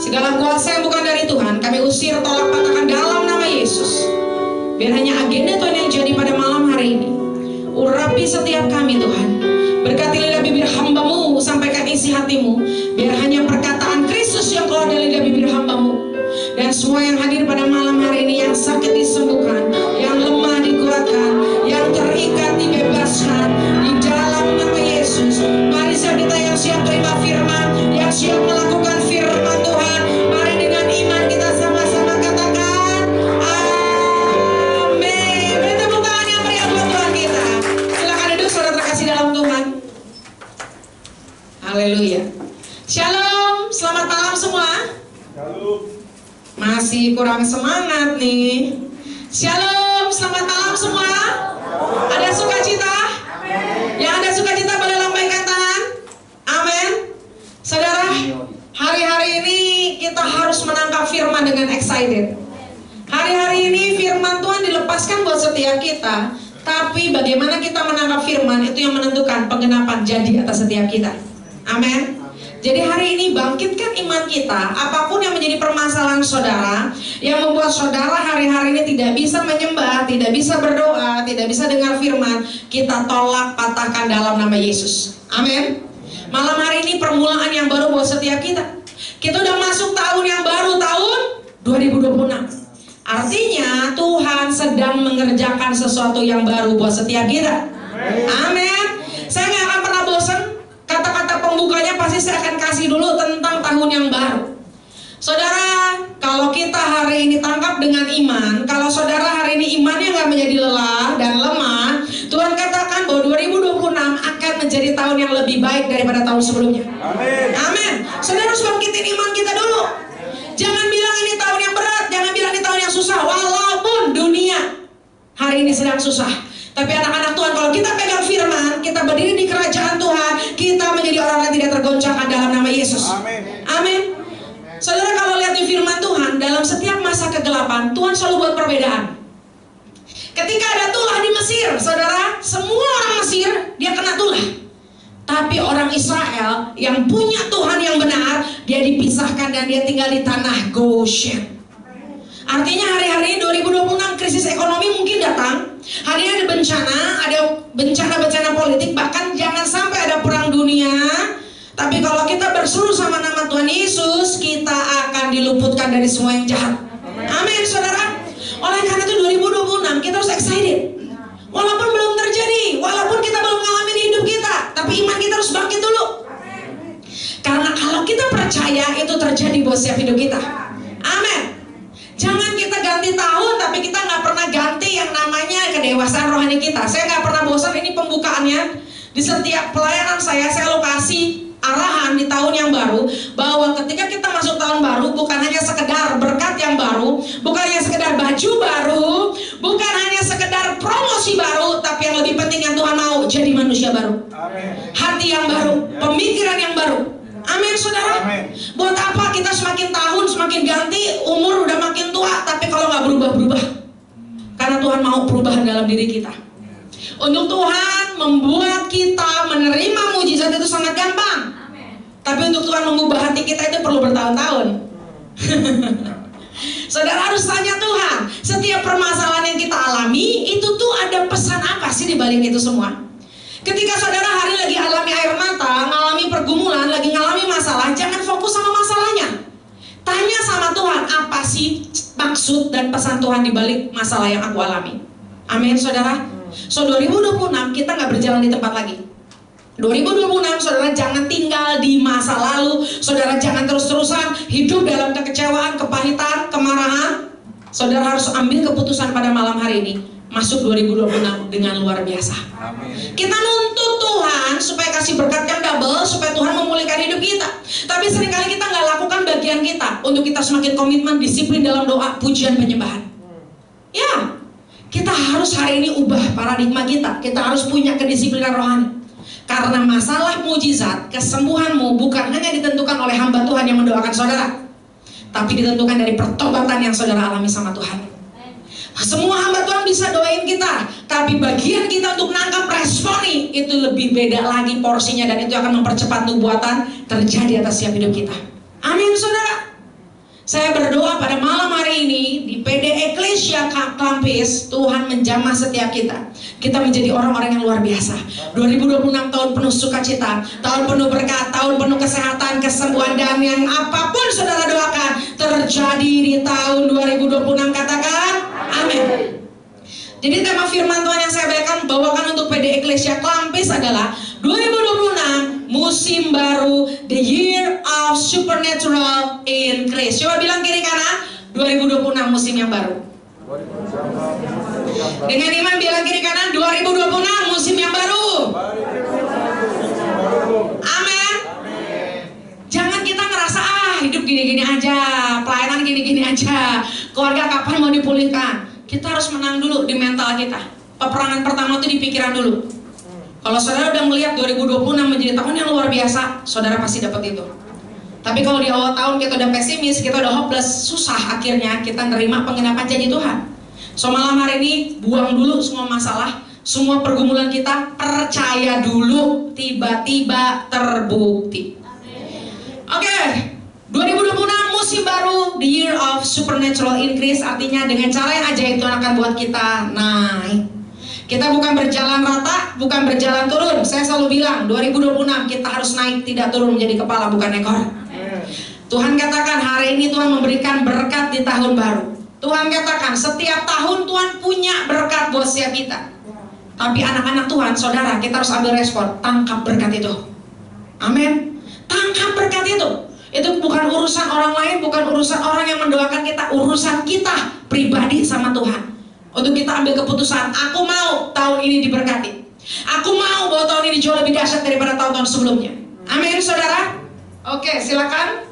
Segala kuasa yang bukan dari Tuhan kami usir, tolak, patahkan dalam nama Yesus. Biar hanya agenda Tuhan yang jadi pada malam hari ini. Urapi setiap kami Tuhan. Berkati lidah bibir hamba-Mu, sampaikan isi hati-Mu. Biar hanya perkataan Kristus yang keluar dari lidah bibir hamba-Mu. Dan semua yang hadir pada malam hari ini, yang sakit disembuhkan, yang lemah dikuatkan, yang terikat dibebaskan di dalam nama Yesus. Mari kita yang siap terima firman, yang siap melakukan firman Tuhan, mari dengan iman kita sama-sama katakan amin. Beri tepuk tangan yang meriah buat Tuhan kita. Silakan duduk saudara terkasih dalam Tuhan. Haleluya. Shalom, selamat malam semua. Shalom. Masih kurang semangat nih. Shalom, selamat malam semua. Ada sukacita? Yang ada sukacita boleh lambaikan tangan. Amin. Saudara, hari-hari ini kita harus menangkap firman dengan excited. Hari-hari ini firman Tuhan dilepaskan buat setiap kita. Tapi bagaimana kita menangkap firman itu yang menentukan penggenapan jadi atas setiap kita. Amin. Jadi hari ini bangkitkan iman kita. Apapun yang menjadi permasalahan saudara, yang membuat saudara hari-hari ini tidak bisa menyembah, tidak bisa berdoa, tidak bisa dengar firman, kita tolak, patahkan dalam nama Yesus. Amin. Malam hari ini permulaan yang baru buat setiap kita. Kita udah masuk tahun yang baru, tahun 2026. Artinya Tuhan sedang mengerjakan sesuatu yang baru buat setiap kita. Amin. Saya gak akan pernah bosan. Kata-kata pembukanya pasti saya akan kasih dulu tentang tahun yang baru. Saudara, kalau kita hari ini tangkap dengan iman, kalau saudara hari ini imannya gak menjadi lelah dan lemah, Tuhan katakan bahwa 2026 akan menjadi tahun yang lebih baik daripada tahun sebelumnya. Amin. Amin. Saudara harus bangkitin iman kita dulu. Jangan bilang ini tahun yang berat, jangan bilang ini tahun yang susah. Walaupun dunia hari ini sedang susah, tapi anak-anak Tuhan, kalau kita pegang firman, kita berdiri di kerajaan Tuhan, kita menjadi orang yang tidak tergoncangkan dalam nama Yesus. Amin. Amin. Saudara, kalau lihat di firman Tuhan, dalam setiap masa kegelapan, Tuhan selalu buat perbedaan. Ketika ada tulah di Mesir, saudara, semua orang Mesir dia kena tulah. Tapi orang Israel yang punya Tuhan yang benar, dia dipisahkan dan dia tinggal di tanah Goshen. Artinya hari-hari 2026 krisis ekonomi mungkin datang. Hari ini ada bencana politik, bahkan jangan sampai ada perang dunia. Tapi kalau kita berseru sama nama Tuhan Yesus, kita akan diluputkan dari semua yang jahat. Amin, saudara. Oleh karena itu 2026 kita harus excited. Walaupun belum terjadi, walaupun kita belum mengalami di hidup kita, tapi iman kita harus bangkit dulu. Karena kalau kita percaya itu terjadi buat setiap hidup kita. Amin. Jangan kita ganti tahun, tapi kita nggak pernah ganti yang namanya kedewasaan rohani kita. Saya nggak pernah bosan, ini pembukaannya. Di setiap pelayanan saya lokasi arahan di tahun yang baru, bahwa ketika kita masuk tahun baru, bukan hanya sekedar berkat yang baru, bukan hanya sekedar baju baru, bukan hanya sekedar promosi baru, tapi yang lebih penting yang Tuhan mau, jadi manusia baru. Amin. Hati yang baru, pemikiran yang baru. Amin, saudara. Amin. Buat apa kita semakin tahun semakin ganti, umur udah makin tua, tapi kalau nggak berubah-berubah? Karena Tuhan mau perubahan dalam diri kita. Untuk Tuhan membuat kita menerima mujizat itu sangat gampang. Tapi untuk Tuhan mengubah hati kita itu perlu bertahun-tahun. Saudara harus tanya Tuhan, setiap permasalahan yang kita alami itu tuh ada pesan apa sih di balik itu semua? Ketika saudara hari lagi alami air mata, ngalami pergumulan, lagi ngalami masalah, jangan fokus sama masalahnya. Tanya sama Tuhan, apa sih maksud dan pesan Tuhan di balik masalah yang aku alami? Amin, saudara. So 2026 kita nggak berjalan di tempat lagi. 2026 saudara jangan tinggal di masa lalu. Saudara jangan terus-terusan hidup dalam kekecewaan, kepahitan, kemarahan. Saudara harus ambil keputusan pada malam hari ini, masuk 2026 dengan luar biasa. Amin. Kita nuntut Tuhan supaya kasih berkat yang double, supaya Tuhan memulihkan hidup kita. Tapi seringkali kita nggak lakukan bagian kita untuk kita semakin komitmen, disiplin dalam doa, pujian, penyembahan. Ya, kita harus hari ini ubah paradigma kita. Kita harus punya kedisiplinan rohani. Karena masalah mujizat, kesembuhanmu bukan hanya ditentukan oleh hamba Tuhan yang mendoakan saudara, tapi ditentukan dari pertobatan yang saudara alami sama Tuhan. Semua hamba Tuhan bisa doain kita, tapi bagian kita untuk nangkap responi itu lebih beda lagi porsinya, dan itu akan mempercepat nubuatan terjadi atas setiap hidup kita. Amin, saudara. Saya berdoa pada malam hari ini di PD Eklesia Klampis, Tuhan menjamah setiap kita. Kita menjadi orang-orang yang luar biasa. 2026 tahun penuh sukacita, tahun penuh berkat, tahun penuh kesehatan, kesembuhan, dan yang apapun saudara doakan terjadi di tahun 2026. Katakan amin. Jadi tema firman Tuhan yang saya bawakan untuk PD Eklesia Klampis adalah 2026 musim baru, the year of supernatural increase. Coba bilang kiri kanan, 2026 musim yang baru. Dengan iman bilang kiri kanan, 2026 musim yang baru. Amin. Jangan kita ngerasa hidup gini-gini aja, pelayanan gini-gini aja, keluarga kapan mau dipulihkan. Kita harus menang dulu di mental kita. Peperangan pertama itu di pikiran dulu. Kalau saudara udah melihat 2026 menjadi tahun yang luar biasa, saudara pasti dapat itu. Tapi kalau di awal tahun kita udah pesimis, kita udah hopeless, susah akhirnya kita nerima penggenapan janji Tuhan. So malam hari ini buang dulu semua masalah, semua pergumulan kita, percaya dulu, tiba-tiba terbukti. Oke. 2026 musim baru, the year of supernatural increase, artinya dengan cara yang ajaib Tuhan akan buat kita naik. Kita bukan berjalan rata, bukan berjalan turun. Saya selalu bilang 2026 kita harus naik, tidak turun menjadi kepala, bukan ekor. Tuhan katakan hari ini Tuhan memberikan berkat di tahun baru. Tuhan katakan setiap tahun Tuhan punya berkat buat setiap kita. Tapi anak-anak Tuhan, saudara, kita harus ambil respon, tangkap berkat itu. Amin. Tangkap berkat itu. Itu bukan urusan orang lain, bukan urusan orang yang mendoakan kita, urusan kita pribadi sama Tuhan. Untuk kita ambil keputusan, aku mau tahun ini diberkati. Aku mau bahwa tahun ini jauh lebih dahsyat daripada tahun-tahun sebelumnya. Amin, saudara. Oke, silakan.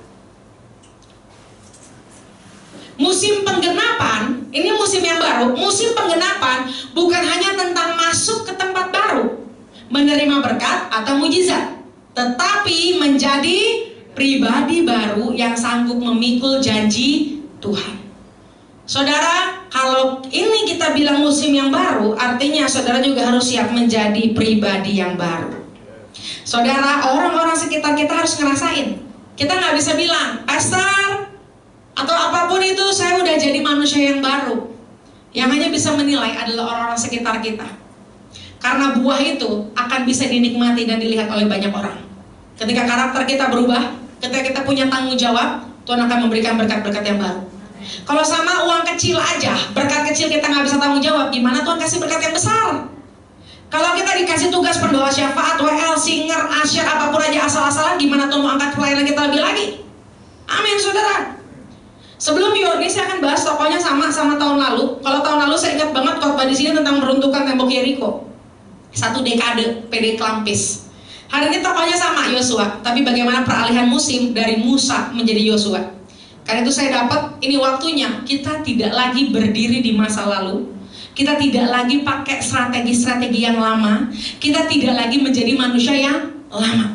Musim penggenapan, ini musim yang baru. Musim penggenapan bukan hanya tentang masuk ke tempat baru, menerima berkat atau mujizat, tetapi menjadi pribadi baru yang sanggup memikul janji Tuhan. Saudara, kalau ini kita bilang musim yang baru, artinya saudara juga harus siap menjadi pribadi yang baru. Saudara, orang-orang sekitar kita harus ngerasain. Kita nggak bisa bilang, pastor, atau apapun itu, saya udah jadi manusia yang baru. Yang hanya bisa menilai adalah orang-orang sekitar kita. Karena buah itu akan bisa dinikmati dan dilihat oleh banyak orang. Ketika karakter kita berubah, ketika kita punya tanggung jawab, Tuhan akan memberikan berkat-berkat yang baru. Kalau sama uang kecil aja, berkat kecil kita nggak bisa tanggung jawab, gimana Tuhan kasih berkat yang besar? Kalau kita dikasih tugas pendoa syafaat, WL, singer, asyir, apapun aja asal-asalan, gimana Tuhan mau angkat pelayanan kita lebih lagi? Amin, saudara. Sebelum ini saya akan bahas tokohnya sama tahun lalu. Kalau tahun lalu saya ingat banget khotbah di sini tentang meruntuhkan tembok Yeriko. 1 dekade PD Klampis. Hari ini tokohnya sama, Yosua, tapi bagaimana peralihan musim dari Musa menjadi Yosua. Karena itu saya dapat ini waktunya kita tidak lagi berdiri di masa lalu. Kita tidak lagi pakai strategi-strategi yang lama. Kita tidak lagi menjadi manusia yang lama.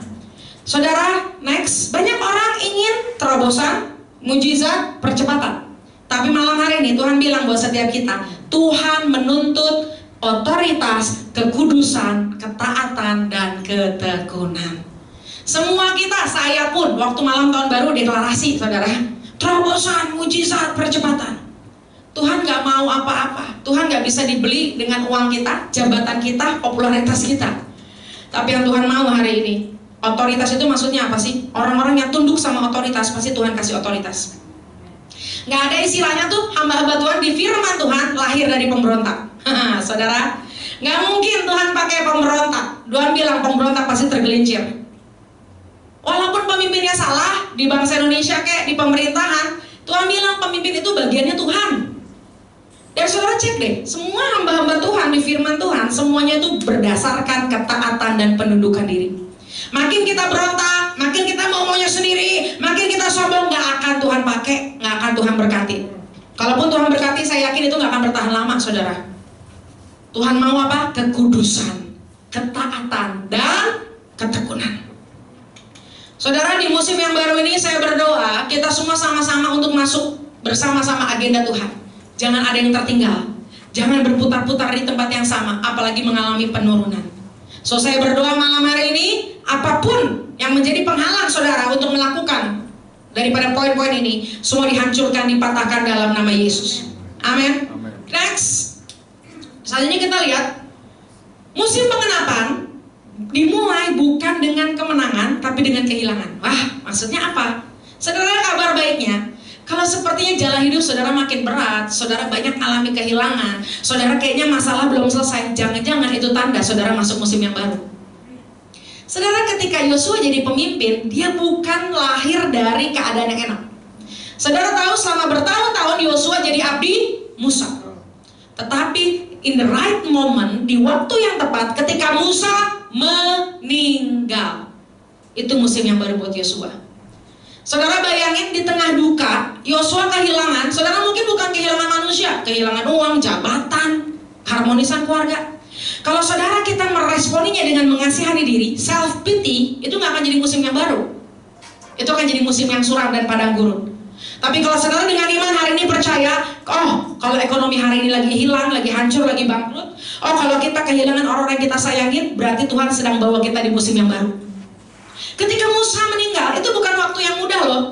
Saudara, next, banyak orang ingin terobosan, mujizat, percepatan. Tapi malam hari ini Tuhan bilang buat setiap kita, Tuhan menuntut otoritas, kekudusan, ketaatan, dan ketekunan. Semua kita, saya pun, waktu malam tahun baru deklarasi, saudara. Terobosan, mujizat, percepatan. Tuhan gak mau apa-apa. Tuhan gak bisa dibeli dengan uang kita, jabatan kita, popularitas kita. Tapi yang Tuhan mau hari ini, otoritas itu maksudnya apa sih? Orang-orang yang tunduk sama otoritas, pasti Tuhan kasih otoritas. Gak ada istilahnya tuh, hamba-hamba Tuhan di firman Tuhan lahir dari pemberontak. Saudara, gak mungkin Tuhan pakai pemberontak. Tuhan bilang pemberontak pasti tergelincir. Walaupun pemimpinnya salah, di bangsa Indonesia kayak di pemerintahan, Tuhan bilang pemimpin itu bagiannya Tuhan. Dan saudara cek deh, semua hamba-hamba Tuhan di firman Tuhan, semuanya itu berdasarkan ketaatan dan penundukan diri. Makin kita berontak, makin kita maunya sendiri, makin kita sombong, gak akan Tuhan pakai, gak akan Tuhan berkati. Kalaupun Tuhan berkati, saya yakin itu gak akan bertahan lama, saudara. Tuhan mau apa? Kekudusan, ketaatan, dan ketekunan. Saudara, di musim yang baru ini saya berdoa kita semua sama-sama untuk masuk bersama-sama agenda Tuhan. Jangan ada yang tertinggal. Jangan berputar-putar di tempat yang sama, apalagi mengalami penurunan. So saya berdoa malam hari ini, apapun yang menjadi penghalang saudara untuk melakukan daripada poin-poin ini semua dihancurkan, dipatahkan dalam nama Yesus. Amin. Next, selanjutnya kita lihat musim pengenapan dimulai bukan dengan kemenangan tapi dengan kehilangan. Wah, maksudnya apa? Saudara, kabar baiknya, kalau sepertinya jalan hidup saudara makin berat, saudara banyak alami kehilangan, saudara kayaknya masalah belum selesai, jangan-jangan itu tanda saudara masuk musim yang baru. Saudara, ketika Yosua jadi pemimpin, dia bukan lahir dari keadaan yang enak. Saudara tahu selama bertahun-tahun Yosua jadi abdi Musa. Tetapi in the right moment, di waktu yang tepat, ketika Musa meninggal, itu musim yang baru buat Yosua. Saudara bayangin di tengah duka, Yosua kehilangan, saudara mungkin bukan kehilangan manusia, kehilangan uang, jabatan, harmonisan keluarga. Kalau saudara kita meresponinya dengan mengasihani diri, self pity, itu gak akan jadi musim yang baru. Itu akan jadi musim yang suram dan padang gurun. Tapi kalau saudara dengan iman hari ini percaya, oh kalau ekonomi hari ini lagi hilang, lagi hancur, lagi bangkrut, oh kalau kita kehilangan orang yang kita sayangin, berarti Tuhan sedang bawa kita di musim yang baru. Ketika Musa meninggal, itu bukan waktu yang mudah loh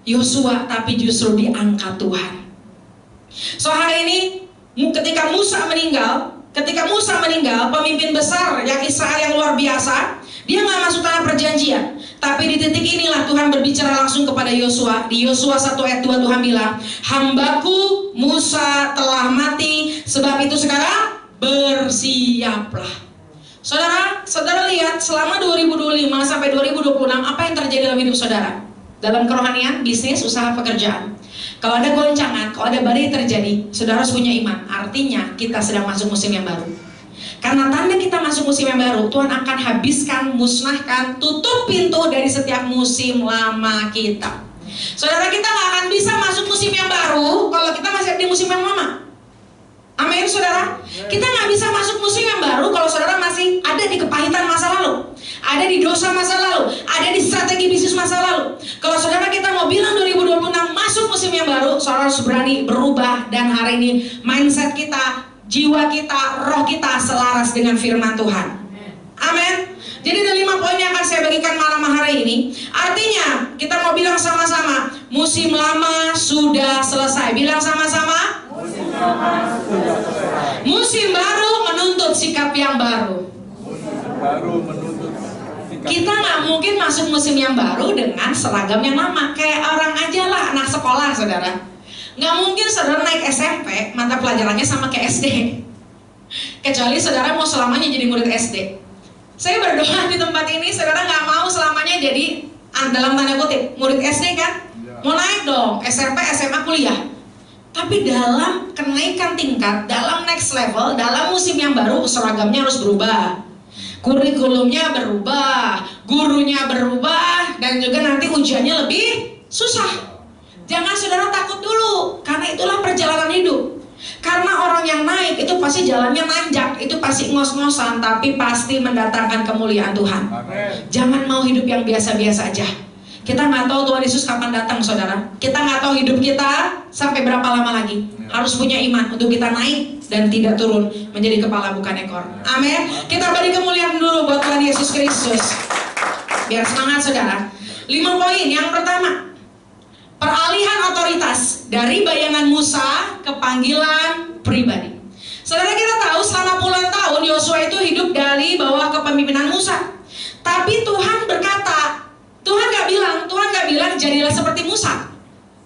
Yosua, tapi justru diangkat Tuhan. So hari ini ketika Musa meninggal, pemimpin besar yang Israel yang luar biasa, dia gak masuk tanah perjanjian. Tapi di titik inilah Tuhan berbicara langsung kepada Yosua. Di Yosua 1 ayat 2 Tuhan bilang, hambaku Musa telah mati, sebab itu sekarang bersiaplah. Saudara lihat selama 2025 sampai 2026 apa yang terjadi dalam hidup saudara? Dalam kerohanian, bisnis, usaha, pekerjaan. Kalau ada goncangan, kalau ada badai terjadi, saudara harus punya iman. Artinya kita sedang masuk musim yang baru. Karena tanda kita masuk musim yang baru, Tuhan akan habiskan, musnahkan, tutup pintu dari setiap musim lama kita. Saudara, kita gak akan bisa masuk musim yang baru kalau kita masih di musim yang lama. Amin, saudara. Kita nggak bisa masuk musim yang baru kalau saudara masih ada di kepahitan masa lalu, ada di dosa masa lalu, ada di strategi bisnis masa lalu. Kalau saudara kita mau bilang 2026 masuk musim yang baru, saudara harus berani berubah. Dan hari ini mindset kita, jiwa kita, roh kita selaras dengan firman Tuhan. Amin. Jadi ada 5 poin yang akan saya bagikan malam hari ini. Artinya kita mau bilang sama-sama, musim lama sudah selesai. Bilang sama-sama, musim baru menuntut sikap yang baru. Kita nggak mungkin masuk musim yang baru dengan seragam yang lama. Kayak orang aja lah, anak sekolah, saudara. Nggak mungkin saudara naik SMP, mata pelajarannya sama kayak SD. Kecuali saudara mau selamanya jadi murid SD. Saya berdoa di tempat ini, saudara nggak mau selamanya jadi, dalam tanda kutip, murid SD kan? Mau naik dong, SMP, SMA, kuliah. Tapi dalam kenaikan tingkat, dalam next level, dalam musim yang baru, seragamnya harus berubah. Kurikulumnya berubah, gurunya berubah, dan juga nanti ujiannya lebih susah. Jangan saudara takut dulu, karena itulah perjalanan hidup. Karena orang yang naik itu pasti jalannya nanjak, itu pasti ngos-ngosan, tapi pasti mendatangkan kemuliaan Tuhan. Amen. Jangan mau hidup yang biasa-biasa aja. Kita nggak tahu Tuhan Yesus kapan datang, saudara. Kita nggak tahu hidup kita sampai berapa lama lagi. Harus punya iman untuk kita naik dan tidak turun menjadi kepala bukan ekor. Amin. Kita beri kemuliaan dulu buat Tuhan Yesus Kristus. Biar semangat, saudara. 5 poin. Yang pertama, peralihan otoritas dari bayangan Musa ke panggilan pribadi. Saudara, kita tahu selama puluhan tahun Yosua itu hidup dari bawah kepemimpinan Musa. Tapi Tuhan berkata, Tuhan gak bilang jadilah seperti Musa.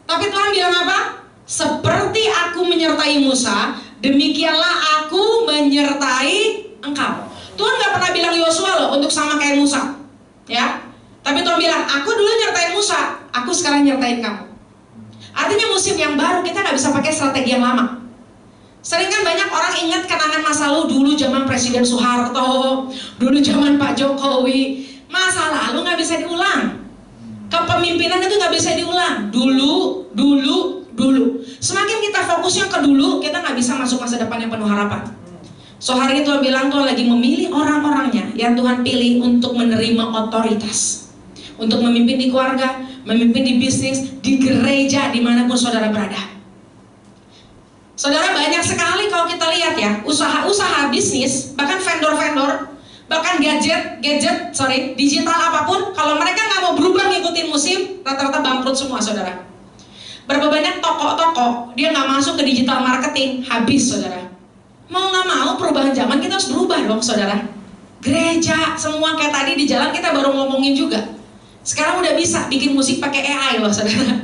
Tapi Tuhan bilang apa? Seperti aku menyertai Musa, demikianlah aku menyertai engkau. Tuhan gak pernah bilang Yosua loh untuk sama kayak Musa, ya. Tapi Tuhan bilang, aku dulu nyertain Musa, aku sekarang nyertain kamu. Artinya musim yang baru kita gak bisa pakai strategi yang lama. Sering kan banyak orang ingat kenangan masa lalu, dulu zaman Presiden Soeharto, dulu zaman Pak Jokowi. Masa lalu gak bisa diulang. Kepemimpinan itu gak bisa diulang. Dulu. Semakin kita fokusnya ke dulu, kita gak bisa masuk masa depan yang penuh harapan. So hari ini Tuhan bilang, Tuhan lagi memilih orang-orangnya yang Tuhan pilih untuk menerima otoritas, untuk memimpin di keluarga, memimpin di bisnis, di gereja, dimanapun saudara berada. Saudara, banyak sekali kalau kita lihat ya, usaha-usaha bisnis, bahkan vendor-vendor, bahkan digital apapun, kalau mereka nggak mau berubah ngikutin musim, rata-rata bangkrut semua, saudara. Berapa banyak toko-toko dia nggak masuk ke digital marketing, habis, saudara. Mau nggak mau perubahan zaman kita harus berubah dong, saudara. Gereja semua kayak tadi di jalan kita baru ngomongin juga. Sekarang udah bisa bikin musik pakai AI loh, saudara.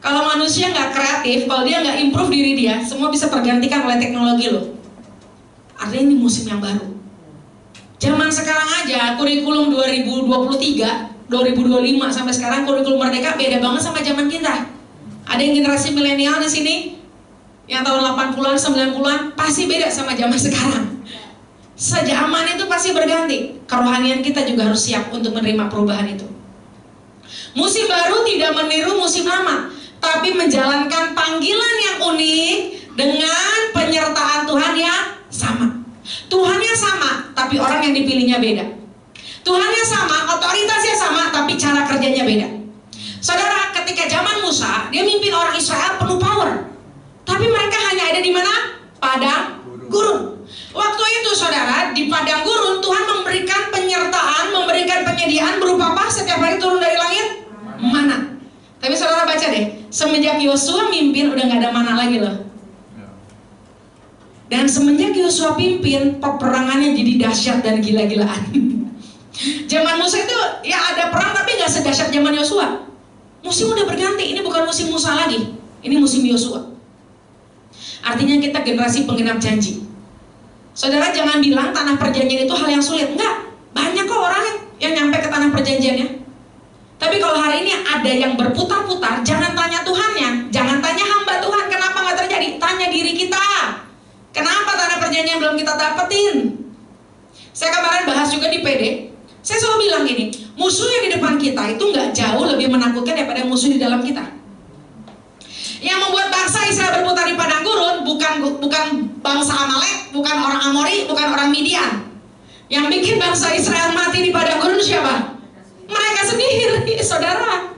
Kalau manusia nggak kreatif, kalau dia nggak improve diri dia, semua bisa tergantikan oleh teknologi loh. Artinya ini musim yang baru. Zaman sekarang aja kurikulum 2023, 2025 sampai sekarang kurikulum Merdeka beda banget sama zaman kita. Ada yang generasi milenial di sini yang tahun 80-an, 90-an pasti beda sama zaman sekarang. Sejaman itu pasti berganti. Kerohanian kita juga harus siap untuk menerima perubahan itu. Musim baru tidak meniru musim lama, tapi menjalankan panggilan yang unik dengan penyertaan Tuhan yang sama. Tuhannya sama, tapi orang yang dipilihnya beda. Tuhannya sama, otoritasnya sama, tapi cara kerjanya beda. Saudara, ketika zaman Musa, dia mimpin orang Israel penuh power. Tapi mereka hanya ada di mana? Padang gurun. Waktu itu, saudara, di padang gurun Tuhan memberikan penyertaan, memberikan penyediaan berupa apa? Setiap hari turun dari langit? Mana. Tapi saudara baca deh, semenjak Yosua mimpin udah gak ada mana lagi loh. Dan semenjak Yosua pimpin, peperangannya jadi dahsyat dan gila-gilaan. Zaman Musa itu ya ada perang tapi gak sedahsyat zaman Yosua. Musim udah berganti, ini bukan musim Musa lagi, ini musim Yosua. Artinya kita generasi penggenap janji. Saudara jangan bilang tanah perjanjian itu hal yang sulit. Enggak, banyak kok orang yang nyampe ke tanah perjanjiannya. Tapi kalau hari ini ada yang berputar-putar, jangan tanya Tuhannya, jangan tanya hamba Tuhan, kenapa gak terjadi? Tanya diri kita, kenapa tanah perjanjian belum kita dapetin? Saya kemarin bahas juga di PD. Saya selalu bilang gini, musuh yang di depan kita itu nggak jauh lebih menakutkan daripada musuh di dalam kita. Yang membuat bangsa Israel berputar di padang gurun bukan bangsa Amalek, bukan orang Amori, bukan orang Midian. Yang bikin bangsa Israel mati di padang gurun siapa? Mereka sendiri, saudara.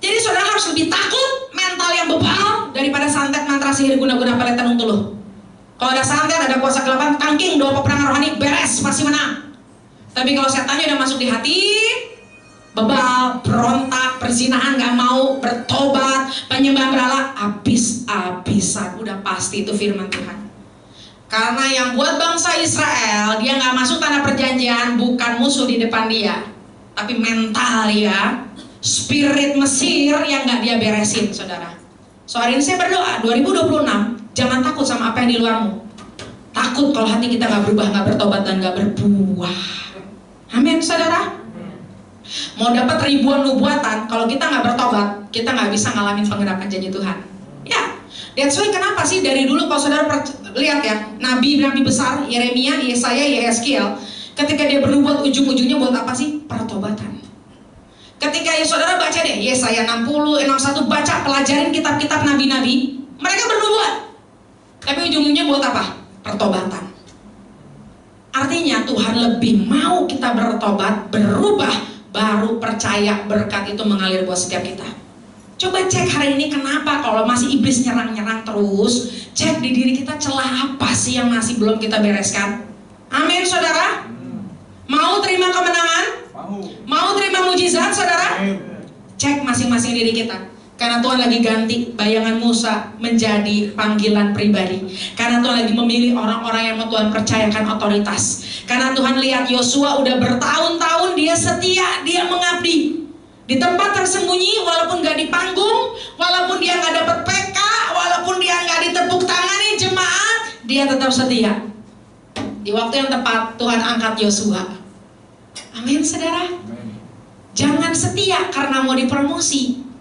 Jadi saudara harus lebih takut mental yang bebal daripada santet mantra sihir guna-guna pelet tenung tuluh. Kalau ada santet, ada kuasa kegelapan, tangking, doa peperangan rohani, beres, pasti menang. Tapi kalau setannya udah masuk di hati, bebal, berontak, perzinahan, gak mau, bertobat, penyembahan berhala, habis-habisan. Udah pasti itu firman Tuhan. Karena yang buat bangsa Israel, dia gak masuk tanah perjanjian, bukan musuh di depan dia, tapi mental dia, spirit Mesir yang gak dia beresin, saudara. So hari ini saya berdoa, 2026, jangan takut sama apa yang di luarmu. Takut kalau hati kita gak berubah, gak bertobat, dan gak berbuah. Amin, saudara. Mau dapat ribuan nubuatan, kalau kita nggak bertobat, kita nggak bisa ngalamin pengenapan janji Tuhan. Ya, that's why kenapa sih dari dulu kalau saudara lihat ya, nabi-nabi besar, Yeremia, Yesaya, Yeskiel, ketika dia bernubuat ujung-ujungnya buat apa sih? Pertobatan. Ketika ya saudara baca deh, Yesaya 60, 61, baca pelajarin kitab-kitab nabi-nabi, mereka bernubuat. Tapi ujung-ujungnya buat apa? Pertobatan. Artinya Tuhan lebih mau kita bertobat, berubah, baru percaya berkat itu mengalir buat setiap kita. Coba cek hari ini kenapa kalau masih iblis nyerang-nyerang terus, cek di diri kita celah apa sih yang masih belum kita bereskan. Amin, saudara. Mau terima kemenangan? Mau terima mujizat, saudara? Cek masing-masing diri kita. Karena Tuhan lagi ganti bayangan Musa menjadi panggilan pribadi. Karena Tuhan lagi memilih orang-orang yang mau Tuhan percayakan otoritas. Karena Tuhan lihat Yosua udah bertahun-tahun dia setia, dia mengabdi. Di tempat tersembunyi, walaupun gak di panggung, walaupun dia gak dapat PK, walaupun dia gak ditepuk tangani jemaat, dia tetap setia. Di waktu yang tepat Tuhan angkat Yosua. Amin, saudara. Jangan setia karena mau dipromosi.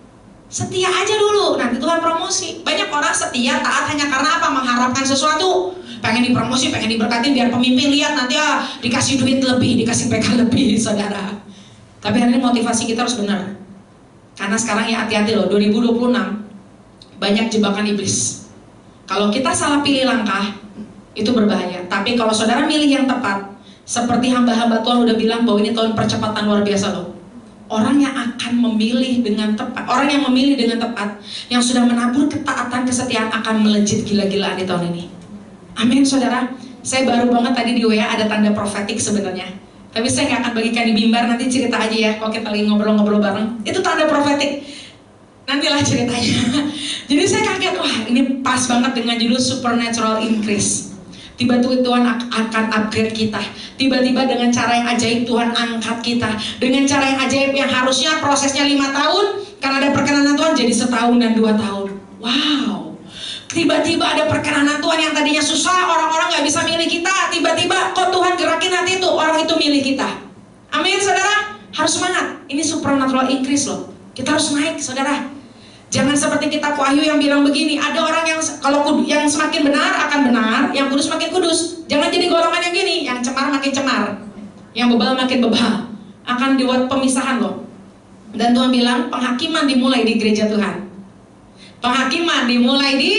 Setia aja dulu, nanti Tuhan promosi. Banyak orang setia, taat hanya karena apa? Mengharapkan sesuatu. Pengen dipromosi, pengen diberkatin, biar pemimpin lihat nanti dikasih duit lebih, dikasih PK lebih, saudara. Tapi hari ini motivasi kita harus benar. Karena sekarang ya hati-hati loh, 2026 banyak jebakan iblis. Kalau kita salah pilih langkah, itu berbahaya. Tapi kalau saudara milih yang tepat, seperti hamba-hamba Tuhan udah bilang bahwa ini tahun percepatan luar biasa loh. Orang yang akan memilih dengan tepat, orang yang memilih dengan tepat, yang sudah menabur ketaatan, kesetiaan akan melejit gila-gilaan di tahun ini. Amin, saudara. Saya baru banget tadi di WA ada tanda profetik sebenarnya. Tapi saya nggak akan bagikan di Bimbar, nanti cerita aja ya kalau kita lagi ngobrol-ngobrol bareng. Itu tanda profetik. Nantilah ceritanya. Jadi saya kaget, wah ini pas banget dengan judul Supernatural Increase. Tiba-tiba Tuhan akan upgrade kita. Tiba-tiba dengan cara yang ajaib Tuhan angkat kita. Dengan cara yang ajaib yang harusnya prosesnya 5 tahun, karena ada perkenanan Tuhan jadi 1 tahun dan 2 tahun. Wow. Tiba-tiba ada perkenanan Tuhan yang tadinya susah, orang-orang gak bisa milih kita. Tiba-tiba kok Tuhan gerakin hati itu, orang itu milih kita. Amin saudara. Harus semangat. Ini supernatural increase loh. Kita harus naik saudara. Jangan seperti kitab Wahyu yang bilang begini, ada orang yang kalau yang semakin benar akan benar, yang kudus makin kudus. Jangan jadi golongan yang gini, yang cemar makin cemar, yang bebal makin bebal. Akan dibuat pemisahan loh. Dan Tuhan bilang penghakiman dimulai di gereja Tuhan. Penghakiman dimulai di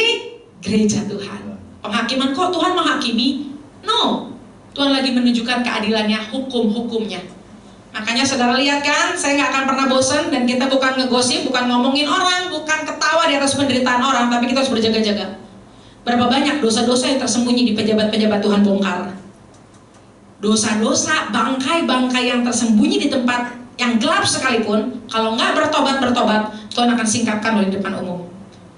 gereja Tuhan. Penghakiman kok Tuhan menghakimi? No, Tuhan lagi menunjukkan keadilannya, hukum-hukumnya. Makanya saudara lihat kan, saya nggak akan pernah bosan. Dan kita bukan ngegosip, bukan ngomongin orang, bukan ketawa di atas penderitaan orang, tapi kita harus berjaga-jaga. Berapa banyak dosa-dosa yang tersembunyi di pejabat-pejabat Tuhan bongkar. Dosa-dosa, bangkai-bangkai yang tersembunyi di tempat yang gelap sekalipun, kalau nggak bertobat, Tuhan akan singkapkan oleh depan umum.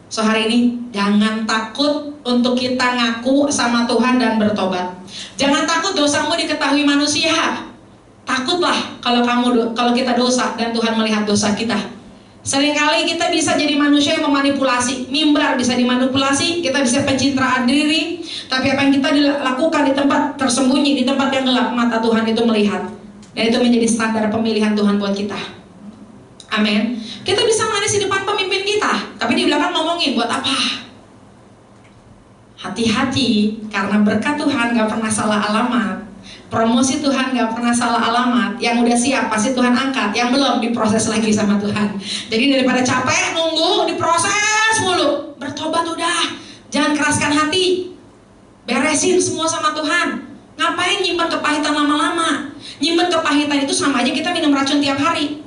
So hari ini jangan takut untuk kita ngaku sama Tuhan dan bertobat. Jangan takut dosamu diketahui manusia. Takutlah kalau kita dosa dan Tuhan melihat dosa kita. Seringkali kita bisa jadi manusia yang memanipulasi. Mimbar bisa dimanipulasi, kita bisa pencitraan diri. Tapi apa yang kita lakukan di tempat tersembunyi, di tempat yang gelap, mata Tuhan itu melihat. Dan itu menjadi standar pemilihan Tuhan buat kita. Amin. Kita bisa manis di depan pemimpin kita, tapi di belakang ngomongin buat apa? Hati-hati, karena berkat Tuhan gak pernah salah alamat. Promosi Tuhan gak pernah salah alamat. Yang udah siap pasti Tuhan angkat, yang belum diproses lagi sama Tuhan. Jadi daripada capek nunggu diproses mulu, bertobat udah. Jangan keraskan hati, beresin semua sama Tuhan. Ngapain nyimpan kepahitan lama-lama? Nyimpan kepahitan itu sama aja kita minum racun tiap hari.